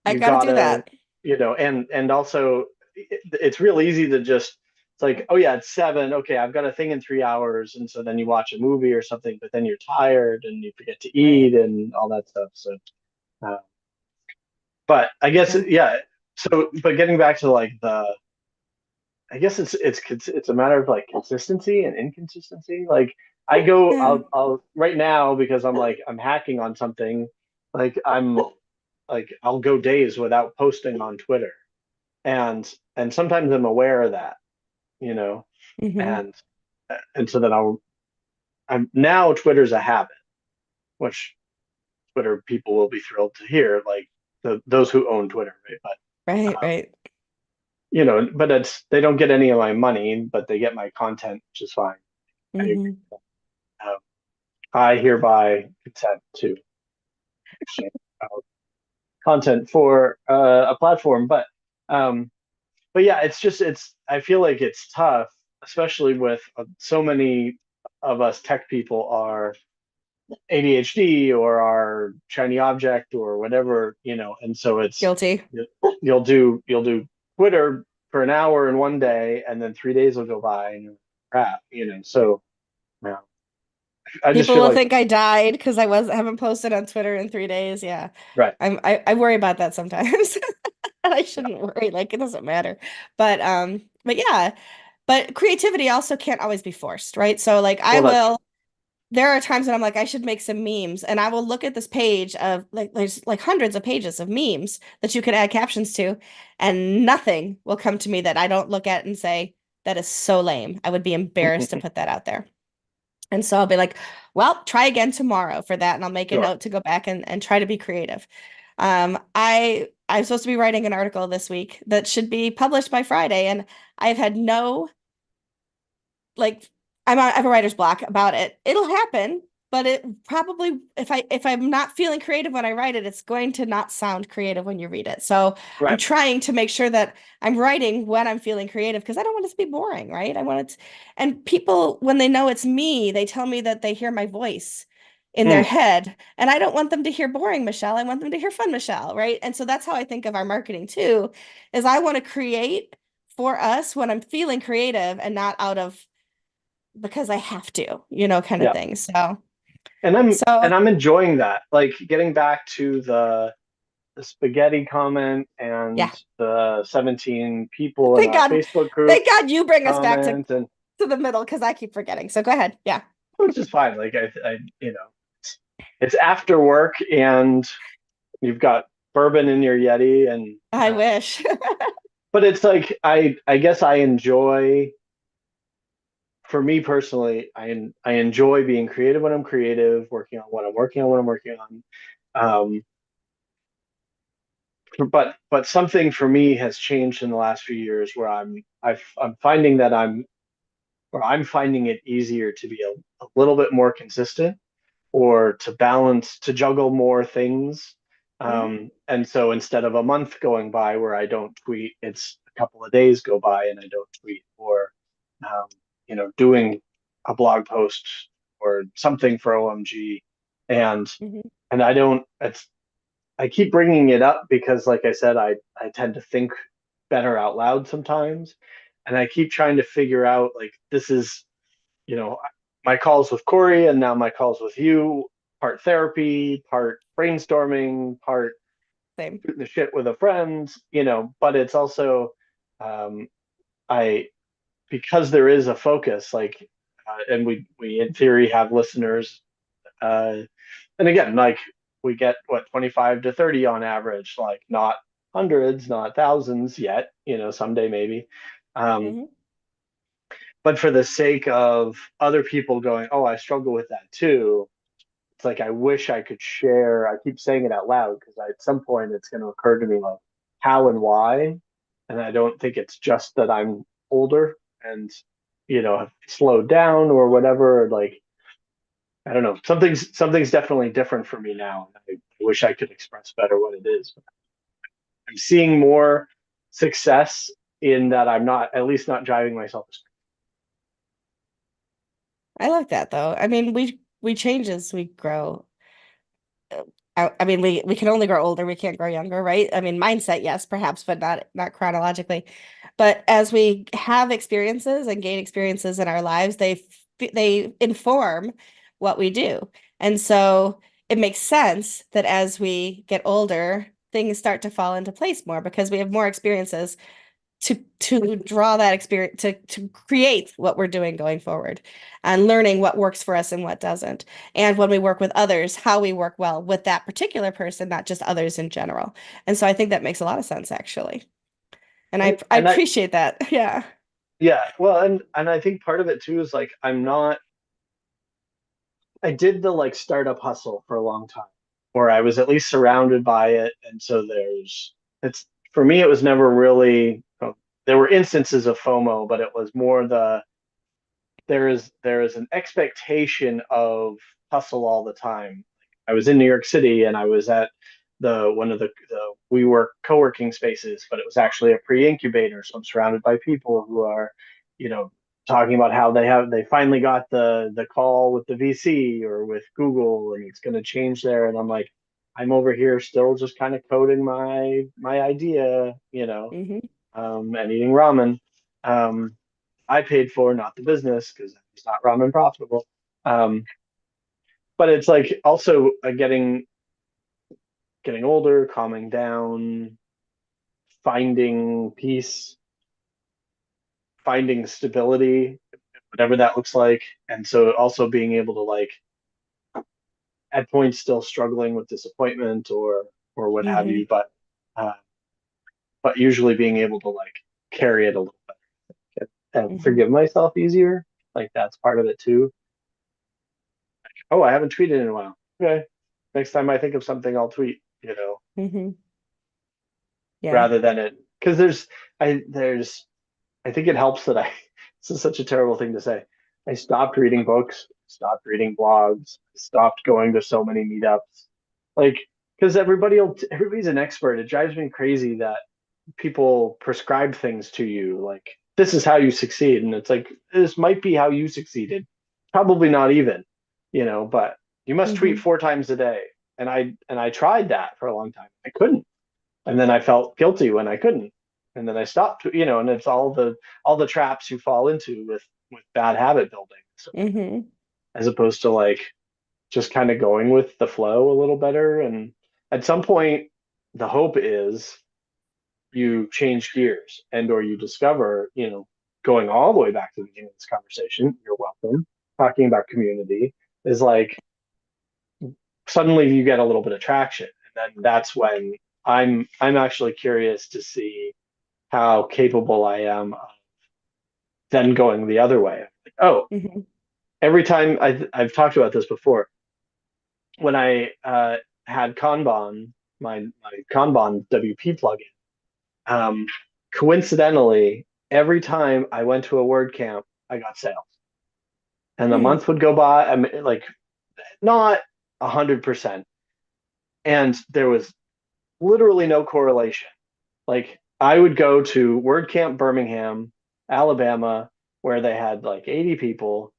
I you got to do gotta, that. and also it's real easy to just, it's like, oh yeah, it's 7, okay, I've got a thing in 3 hours, and so then you watch a movie or something, but then you're tired and you forget to Right. eat and all that stuff. So but I guess, Yeah. yeah. So but getting back to like the, I guess it's a matter of like consistency and inconsistency. Like I go, Yeah. I'll right now because I'm like, I'm hacking on something. Like I'll go days without posting on Twitter. And sometimes I'm aware of that, you know, Hmm. and, and so then I'm now Twitter's a habit, which Twitter people will be thrilled to hear, like those who own Twitter, right? Right, Um, right. but they don't get any of my money, but they get my content, which is fine. I agree. Hmm. Um, I hereby consent to exchange content for a platform, um, but yeah, it's. I feel like it's tough, especially with so many of us tech people are ADHD or are shiny object or whatever, and so it's Guilty. you'll do Twitter for an hour in one day, and then 3 days will go by and you're crap, So yeah, I just People feel will like think I died because haven't posted on Twitter in 3 days. Yeah. right, I worry about that sometimes. And I yeah, shouldn't worry, like it doesn't matter. But yeah, but creativity also can't always be forced, right? So like I well that's true. will there are times when I'm like, I should make some memes, and I will look at this page of like there's like hundreds of pages of memes that you could add captions to, and nothing will come to me that I don't look at and say, that is so lame. I would be embarrassed to put that out there. And so I'll be like, well, try again tomorrow for that. And I'll make a Sure. note to go back and try to be creative. I'm supposed to be writing an article this week that should be published by Friday, and I've had no like I have a writer's block about it. It'll happen, but it probably if I'm not feeling creative when I write it, it's going to not sound creative when you read it. So I'm Right. trying to make sure that I'm writing when I'm feeling creative because I don't want it to be boring, right? I want it to, and people when they know it's me, they tell me that they hear my voice in their Mm, head, and I don't want them to hear boring Michelle. I want them to hear fun Michelle, right? And so that's how I think of our marketing too, is I want to create for us when I'm feeling creative and not out of because I have to, kind of yeah. thing. So, And I'm so and I'm enjoying that. Like getting back to the spaghetti comment and yeah. the 17 people in Thank our God. Facebook group Thank God you bring us back comment, and to the middle because I keep forgetting. So go ahead. Yeah. which is fine. Like it's after work and you've got bourbon in your Yeti, and I wish. but it's like I guess I enjoy. For me personally, I enjoy being creative when I'm creative, working on what I'm working on when I'm working on. Um, but something for me has changed in the last few years where I'm finding that I'm finding it easier to be a little bit more consistent or to balance, to juggle more things. Mhm. And so instead of a month going by where I don't tweet, it's a couple of days go by and I don't tweet, or um, doing a blog post or something for OMG, and Mhm. and I don't. I keep bringing it up because, like I said, I tend to think better out loud sometimes, and I keep trying to figure out like this is you know, my calls with Corey and now my calls with you, part therapy, part brainstorming, part Same. shooting the shit with a friend, but it's also, um, I, because there is a focus, like, and we in theory have listeners, uh, and again, like we get what 25 to 30 on average, like not hundreds, not thousands yet, someday maybe. Um, Hmm. but for the sake of other people going, oh, I struggle with that too, it's like I wish I could share. I keep saying it out loud because at some point it's going to occur to me like how and why. And I don't think it's just that I'm older and have slowed down or whatever. Like I don't know. Something's definitely different for me now. I wish I could express better what it is. I'm seeing more success in that I'm not at least not driving myself. I like that though. I mean, we change as we grow. I mean, we can only grow older. We can't grow younger, right? I mean, mindset, yes, perhaps, but not chronologically. But as we have experiences and gain experiences in our lives, they inform what we do. And so it makes sense that as we get older, things start to fall into place more because we have more experiences to draw that experience to create what we're doing going forward and learning what works for us and what doesn't. And when we work with others, how we work well with that particular person, not just others in general. And so I think that makes a lot of sense actually. And I And I appreciate that. Yeah. yeah, well, and I think part of it too is like I did the like startup hustle for a long time, or I was at least surrounded by it, and so it's for me it was never really well, there were instances of FOMO, but it was more there is an expectation of hustle all the time. I was in New York City and I was at the one of the WeWork co-working spaces, but it was actually a pre-incubator. So I'm surrounded by people who are, you know, talking about how they finally got the call with the VC or with Google and it's going to change there. And I'm like, I'm over here still just kind of coding my idea, Hmm. and eating ramen. Um, I paid for, not the business, because it's not ramen profitable. Um, but it's like also getting older, calming down, finding peace, finding stability, whatever that looks like. And so also being able to like at points still struggling with disappointment or what have Hmm. you, uh, but usually being able to like carry it a little bit and Hmm. forgive myself easier. Like that's part of it too. Oh, I haven't tweeted in a while. Okay. Next time I think of something, I'll tweet, Hmm. Yeah. rather than it. Because I think it helps that this is such a terrible thing to say. I stopped reading books, stopped reading blogs, stopped going to so many meetups. Like, because everybody's an expert. It drives me crazy that people prescribe things to you like this is how you succeed and it's like this might be how you succeeded, probably not even, but you must tweet Hmm. 4 times a day. And I tried that for a long time. I couldn't, and then I felt guilty when I couldn't, and then I stopped, and it's all the traps you fall into with bad habit building. So Hmm. as opposed to like just kind of going with the flow a little better, and at some point the hope is you change gears and or you discover, going all the way back to the beginning of this conversation, you're welcome, talking about community is like suddenly you get a little bit of traction. And then that's when I'm actually curious to see how capable I am of then going the other way. Like, oh, Hmm. every time I've talked about this before, when I had Kanban, my Kanban WP plugin, Um, coincidentally, every time I went to a WordCamp, I got sales. And a Hmm. month would go by, I mean, like not 100%. And there was literally no correlation. Like I would go to WordCamp Birmingham, Alabama, where they had like 80 people.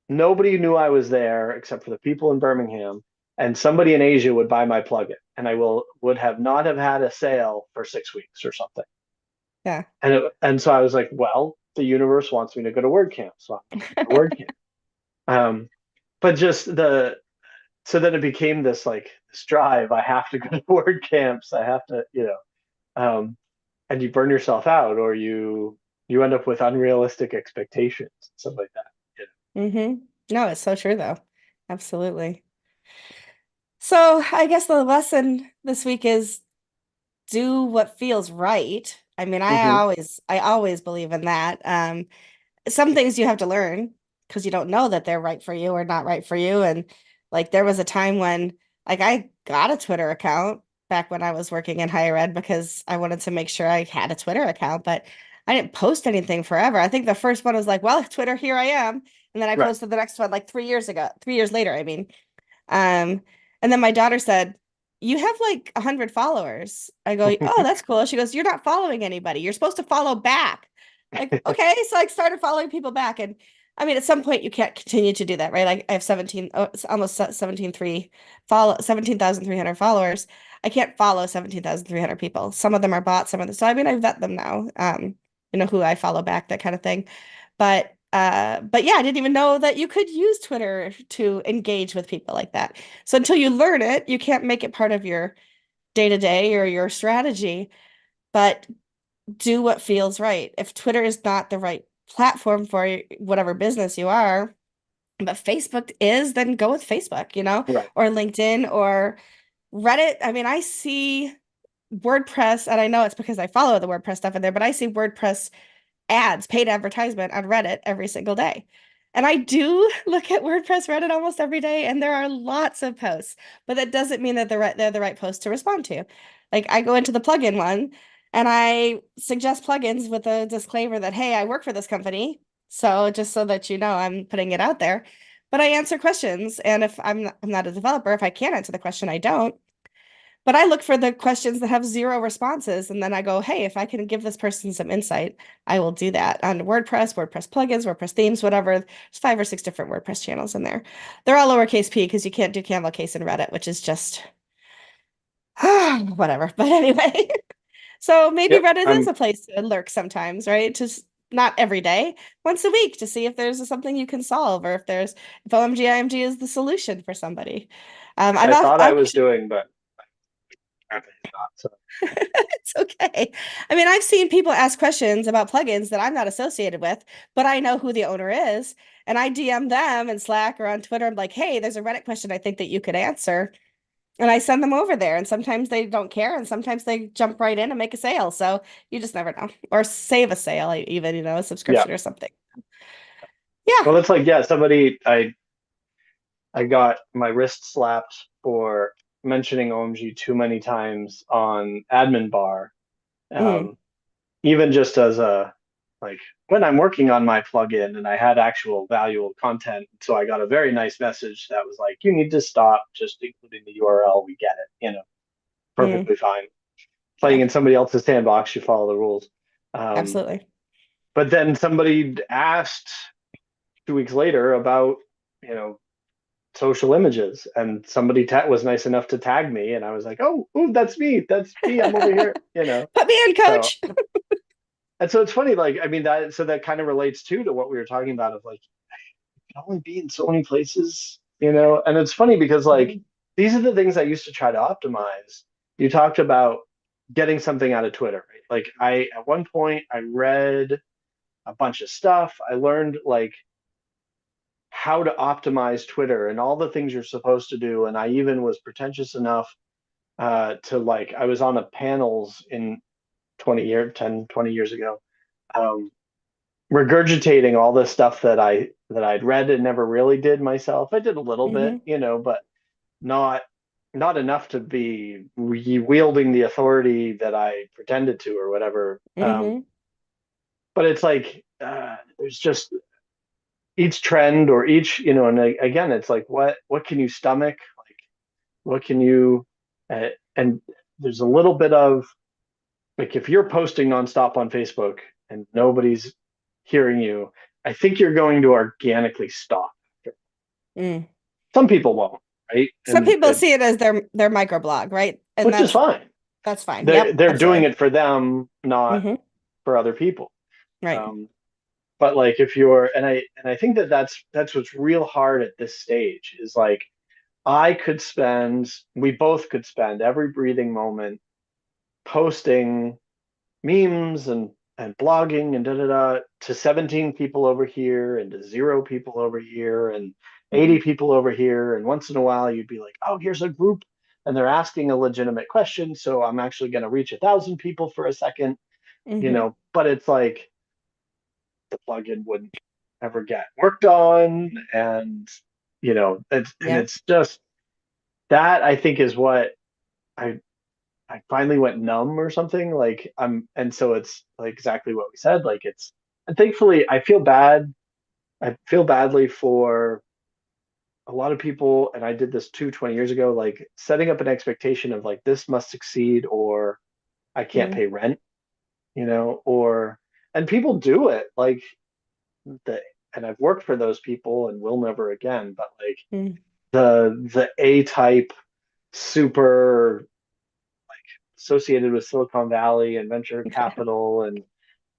Nobody knew I was there except for the people in Birmingham. And somebody in Asia would buy my plugin, and I would have not have had a sale for 6 weeks or something. Yeah. And so I was like, well, the universe wants me to go to WordCamp, so I'm going to go to WordCamp. But just so then it became this like this drive. I have to go to WordCamps. I have to, and you burn yourself out, or you end up with unrealistic expectations, stuff like that. Hmm. No, it's so true though. Absolutely. So I guess the lesson this week is do what feels right. I mean, Mm-hmm. I always believe in that. Some things you have to learn because you don't know that they're right for you or not right for you. And like there was a time when like I got a Twitter account back when I was working in higher ed because I wanted to make sure I had a Twitter account, but I didn't post anything forever. I think the first one was like, well, Twitter, here I am. And then I Right. posted the next one like 3 years ago, 3 years later, I mean. Um, and then my daughter said, "You have like 100 followers." I go, "Oh, that's cool." She goes, "You're not following anybody. You're supposed to follow back." Like, okay, so I started following people back, and I mean, at some point, you can't continue to do that, right? Like, I have 17, oh, it's almost 17,300 followers. I can't follow 17,300 people. Some of them are bots, some of them. So I mean, I vet them now. Who I follow back, that kind of thing. But yeah, I didn't even know that you could use Twitter to engage with people like that. So until you learn it, you can't make it part of your day to day or your strategy. But do what feels right. If Twitter is not the right platform for whatever business you are, but Facebook is, then go with Facebook, Right. or LinkedIn or Reddit. I mean, I see WordPress, and I know it's because I follow the WordPress stuff in there, but I see WordPress ads, paid advertisement on Reddit every single day. And I do look at WordPress Reddit almost every day, and there are lots of posts, but that doesn't mean that they're the right posts to respond to. Like I go into the plugin one and I suggest plugins with a disclaimer that, hey, I work for this company. So just so that you know, I'm putting it out there. But I answer questions. And if I'm not a developer, if I can't answer the question, I don't. But I look for the questions that have zero responses, and then I go, hey, if I can give this person some insight, I will do that on WordPress, WordPress plugins, WordPress themes, whatever. There's 5 or 6 different WordPress channels in there. They're all lowercase p because you can't do camel case in Reddit, which is just whatever. But anyway, so maybe Yep. Reddit is a place to lurk sometimes, right? Just not every day, once a week to see if there's something you can solve or if OMG IMG is the solution for somebody. I thought I I'm was actually doing, but apparently it's not. So It's okay. I mean, I've seen people ask questions about plugins that I'm not associated with, but I know who the owner is. And I DM them in Slack or on Twitter. I'm like, hey, there's a Reddit question I think that you could answer. And I send them over there. And sometimes they don't care. And sometimes they jump right in and make a sale. So you just never know. Or save a sale, even, a yeah. subscription or something. Yeah. Well, it's like, yeah, somebody I got my wrist slapped for mentioning OMG too many times on admin bar. Mm, Um, Even just as a like when I'm working on my plugin and I had actual valuable content. So I got a very nice message that was like, you need to stop just including the URL. We get it, mm, perfectly fine. Playing yeah, in somebody else's sandbox, you follow the rules. Um, absolutely. but then somebody asked 2 weeks later about, you know, social images, and somebody was nice enough to tag me, and I was like, oh, ooh, that's me, I'm over here, Put me in, So, coach. and so it's funny, like, I mean, that kind of relates too to what we were talking about of like, you can only be in so many places, and it's funny because like Mhm, these are the things I used to try to optimize. You talked about getting something out of Twitter, right? Like at one point I read a bunch of stuff. I learned like how to optimize Twitter and all the things you're supposed to do. And I even was pretentious enough to like, I was on a panels in 20 years ago, um, regurgitating all this stuff that I'd read and never really did myself. I did a little bit, mhm, but not not enough to be wielding the authority that I pretended to or whatever. mhm. But it's like there's just each trend or each, and again, it's like what can you stomach? Like what can you and there's a little bit of like if you're posting nonstop on Facebook and nobody's hearing you, I think you're going to organically stop. Mm. Some people won't, right? Some people see it as their microblog, right? And Which is fine. that's fine. They're Yep, they're doing absolutely. it for them, not Hmm. for other people. Right. Um, but like if you're and I think that's what's real hard at this stage is like we both could spend every breathing moment posting memes and blogging and da da da to 17 people over here and to 0 people over here and Hmm. 80 people over here. And once in a while you'd be like, oh, here's a group and they're asking a legitimate question. So I'm actually going to reach 1,000 people for a second, Hmm. but it's like the plugin wouldn't ever get worked on. And, Yeah. it's just that I think is what I I finally went numb or something. Like and so it's like exactly what we said. Like and thankfully I feel bad. I feel badly for a lot of people, and I did this too 20 years ago, like setting up an expectation of like this must succeed or I can't Mm, pay rent, or and people do it like the and I've worked for those people and will never again, but like mm. the A type super associated with Silicon Valley and venture capital and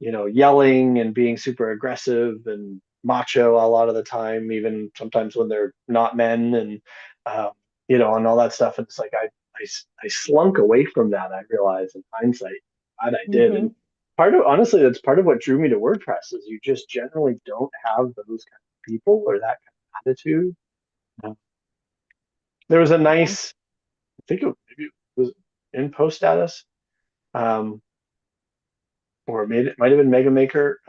yelling and being super aggressive and macho a lot of the time, even sometimes when they're not men and um, and all that stuff. And it's like I slunk away from that. I realize in hindsight that I did, and Hmm. part of honestly, that's part of what drew me to WordPress is you just generally don't have those kind of people or that kind of attitude. Um, There was a Yeah. nice, I think maybe it was in post status, um, or it might have been Mega Maker,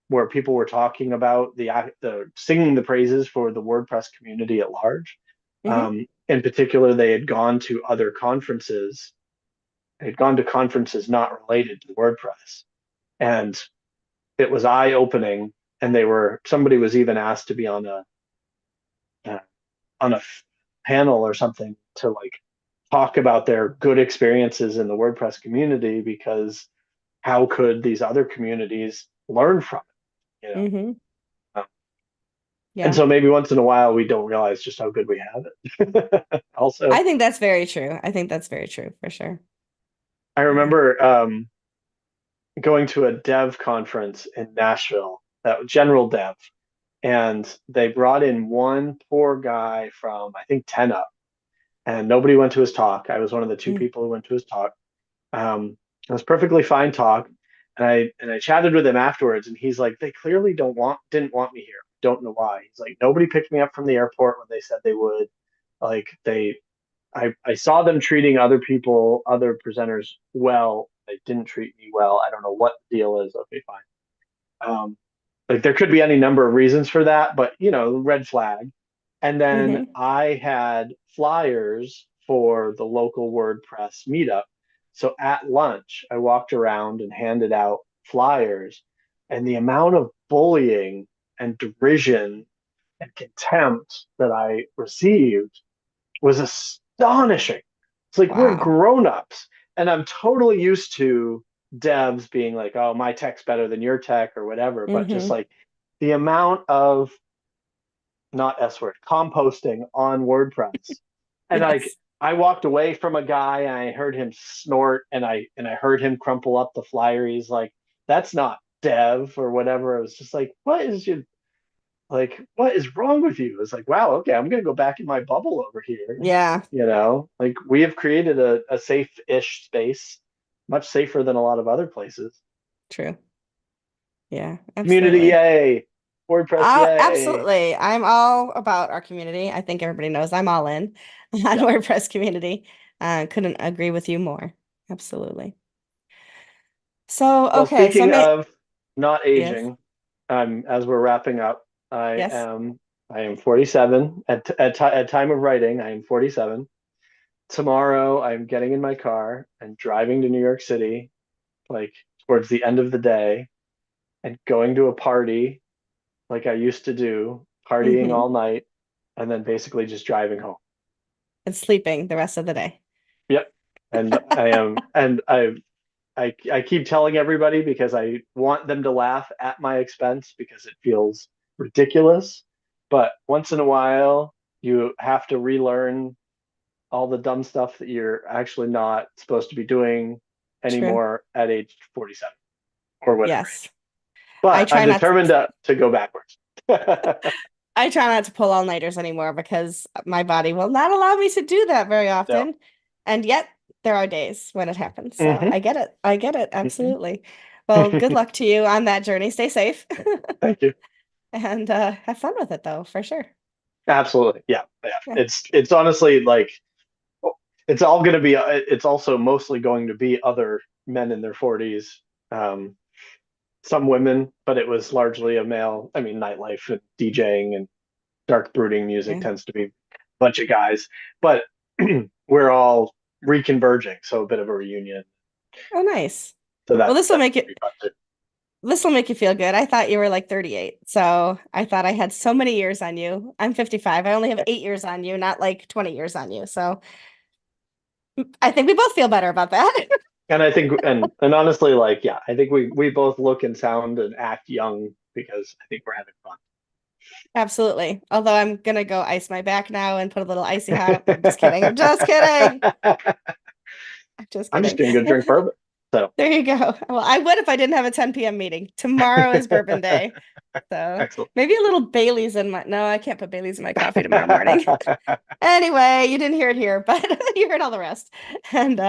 where people were talking about the singing the praises for the WordPress community at large. Hmm. In particular, they had gone to other conferences. They had gone to conferences not related to WordPress, and it was eye opening. And somebody was even asked to be uh, on a panel or something to like talk about their good experiences in the WordPress community because how could these other communities learn from it, you know? Hmm. Um, and Yeah. so maybe once in a while we don't realize just how good we have it. Also, I think that's very true. I think that's very true for sure. I Yeah. remember going to a dev conference in Nashville, that general dev, and they brought in one poor guy from I think 10 up, and nobody went to his talk. I was one of the two Mm. people who went to his talk. It was perfectly fine talk, and I chatted with him afterwards, and he's like, they clearly didn't want me here. Don't know why. He's like, nobody picked me up from the airport when they said they would. Like I saw them treating other people, other presenters well. They didn't treat me well. I don't know what the deal is. Okay, fine. Um, like there could be any number of reasons for that, but red flag. And then Hmm. I had flyers for the local WordPress meetup. So at lunch, I walked around and handed out flyers, and the amount of bullying and derision and contempt that I received was astonishing. It's like we're Wow. grown-ups, and I'm totally used to devs being like, "Oh, my tech's better than your tech" or whatever, but just Hmm. like the amount of not S word composting on WordPress. And like Yes. I walked away from a guy and I heard him snort and I heard him crumple up the flyer. He's like, that's not dev or whatever. I was just like, what is wrong with you? It's like, wow, okay, I'm gonna go back in my bubble over here. Yeah. Like we have created a safe-ish space, much safer than a lot of other places. True. Yeah, Community, absolutely. yay! WordPress, yay! Absolutely. I'm all about our community. I think everybody knows I'm all in on Yeah. WordPress community. Couldn't agree with you more. Absolutely. So, Well, okay. So I speaking may, of not yes, aging, as we're wrapping up, I yes. am I am 47 at time of writing. I am 47. Tomorrow, I'm getting in my car and driving to New York City, like towards the end of the day, and going to a party like I used to do, partying Hmm. all night, and then basically just driving home. And sleeping the rest of the day. Yep. And I am, and I keep telling everybody because I want them to laugh at my expense because it feels ridiculous. But once in a while, you have to relearn all the dumb stuff that you're actually not supposed to be doing True. anymore at age 47 or whatever Yes. age. I But I'm try not to, determined to go backwards. I try not to pull all-nighters anymore because my body will not allow me to do that very No. often. And yet there are days when it happens. So Hmm. I get it. I get it. Hmm. Absolutely. Well, good luck to you on that journey. Stay safe Thank you. and have fun with it though, for sure. Absolutely. Yeah. Yeah. Yeah. It's honestly like it's all going to be it's also mostly going to be other men in their 40s, some women, but it was largely a male. I mean, nightlife and DJing and dark brooding music Yeah. tends to be a bunch of guys, but we're all reconverging, so a bit of a reunion. Oh, nice. So Well, that's gonna be fun too. this will make you feel good. I thought you were like 38. So I thought I had so many years on you. I'm 55. I only have 8 years on you, not like 20 years on you. So I think we both feel better about that. And I think and honestly, like yeah, I think we both look and sound and act young because I think we're having Absolutely. Although I'm gonna go ice my back now and put a little icy hot. I'm just kidding. I'm just kidding. fun. I'm just I'm just kidding. gonna go drink bourbon. So There you go. Well, I would if I didn't have a 10 p.m. meeting. Tomorrow is bourbon day. So excellent. maybe a little Bailey's in my, no, I can't put Bailey's in my coffee tomorrow morning. Anyway, you didn't hear it here, but you heard all the rest. And